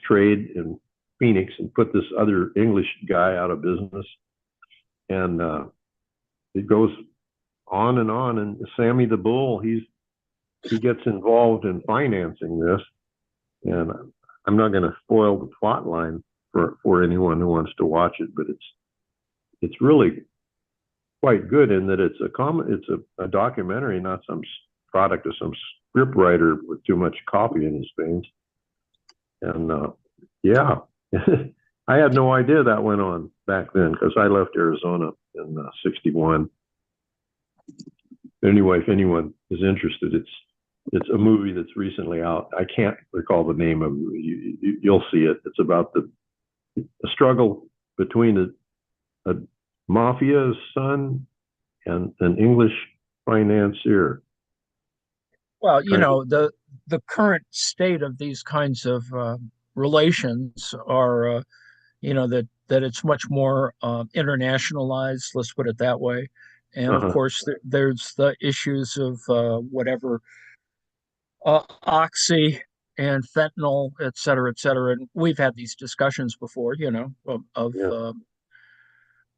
trade in Phoenix and put this other English guy out of business. And it goes on, and Sammy the Bull, he gets involved in financing this. And I'm not going to spoil the plot line for anyone who wants to watch it, but it's really quite good in that it's a documentary, not some product of some script writer with too much coffee in his veins. And yeah, I had no idea that went on back then because I left Arizona in '61. Anyway, if anyone is interested, it's a movie that's recently out. I can't recall the name of it. You'll see it. It's about the struggle between a mafia's son and an English financier. Well, the current state of these kinds of relations are, that it's much more internationalized. Let's put it that way. And of course, there's the issues of whatever oxy and fentanyl, et cetera, et cetera. And we've had these discussions before, that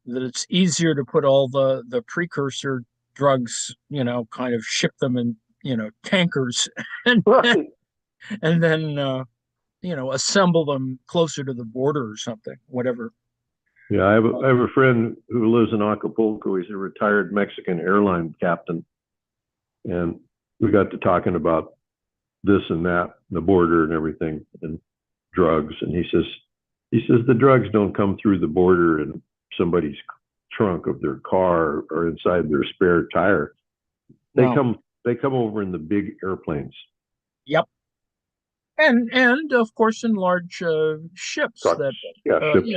it's easier to put all the precursor drugs, kind of ship them in, tankers and and then assemble them closer to the border or something, whatever. Yeah, I have a friend who lives in Acapulco. He's a retired Mexican airline captain, and we got to talking about this and that, the border and everything, and drugs. And he says the drugs don't come through the border in somebody's trunk of their car or inside their spare tire. They come over in the big airplanes. Yep. And of course in large ships Trucks. that Ships.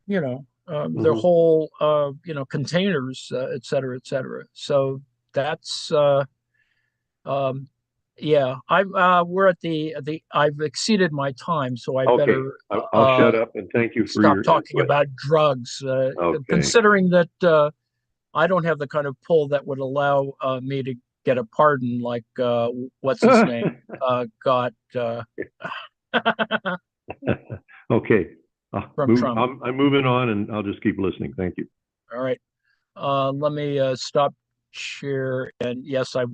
their whole containers, et cetera, et cetera. So that's we're at the I've exceeded my time, so I better I'll shut up and thank you for stop talking about drugs. Considering that I don't have the kind of pull that would allow me to get a pardon like what's his name got Okay. from Trump. I'm moving on, and I'll just keep listening. Thank you. All right. Let me stop share. And yes, I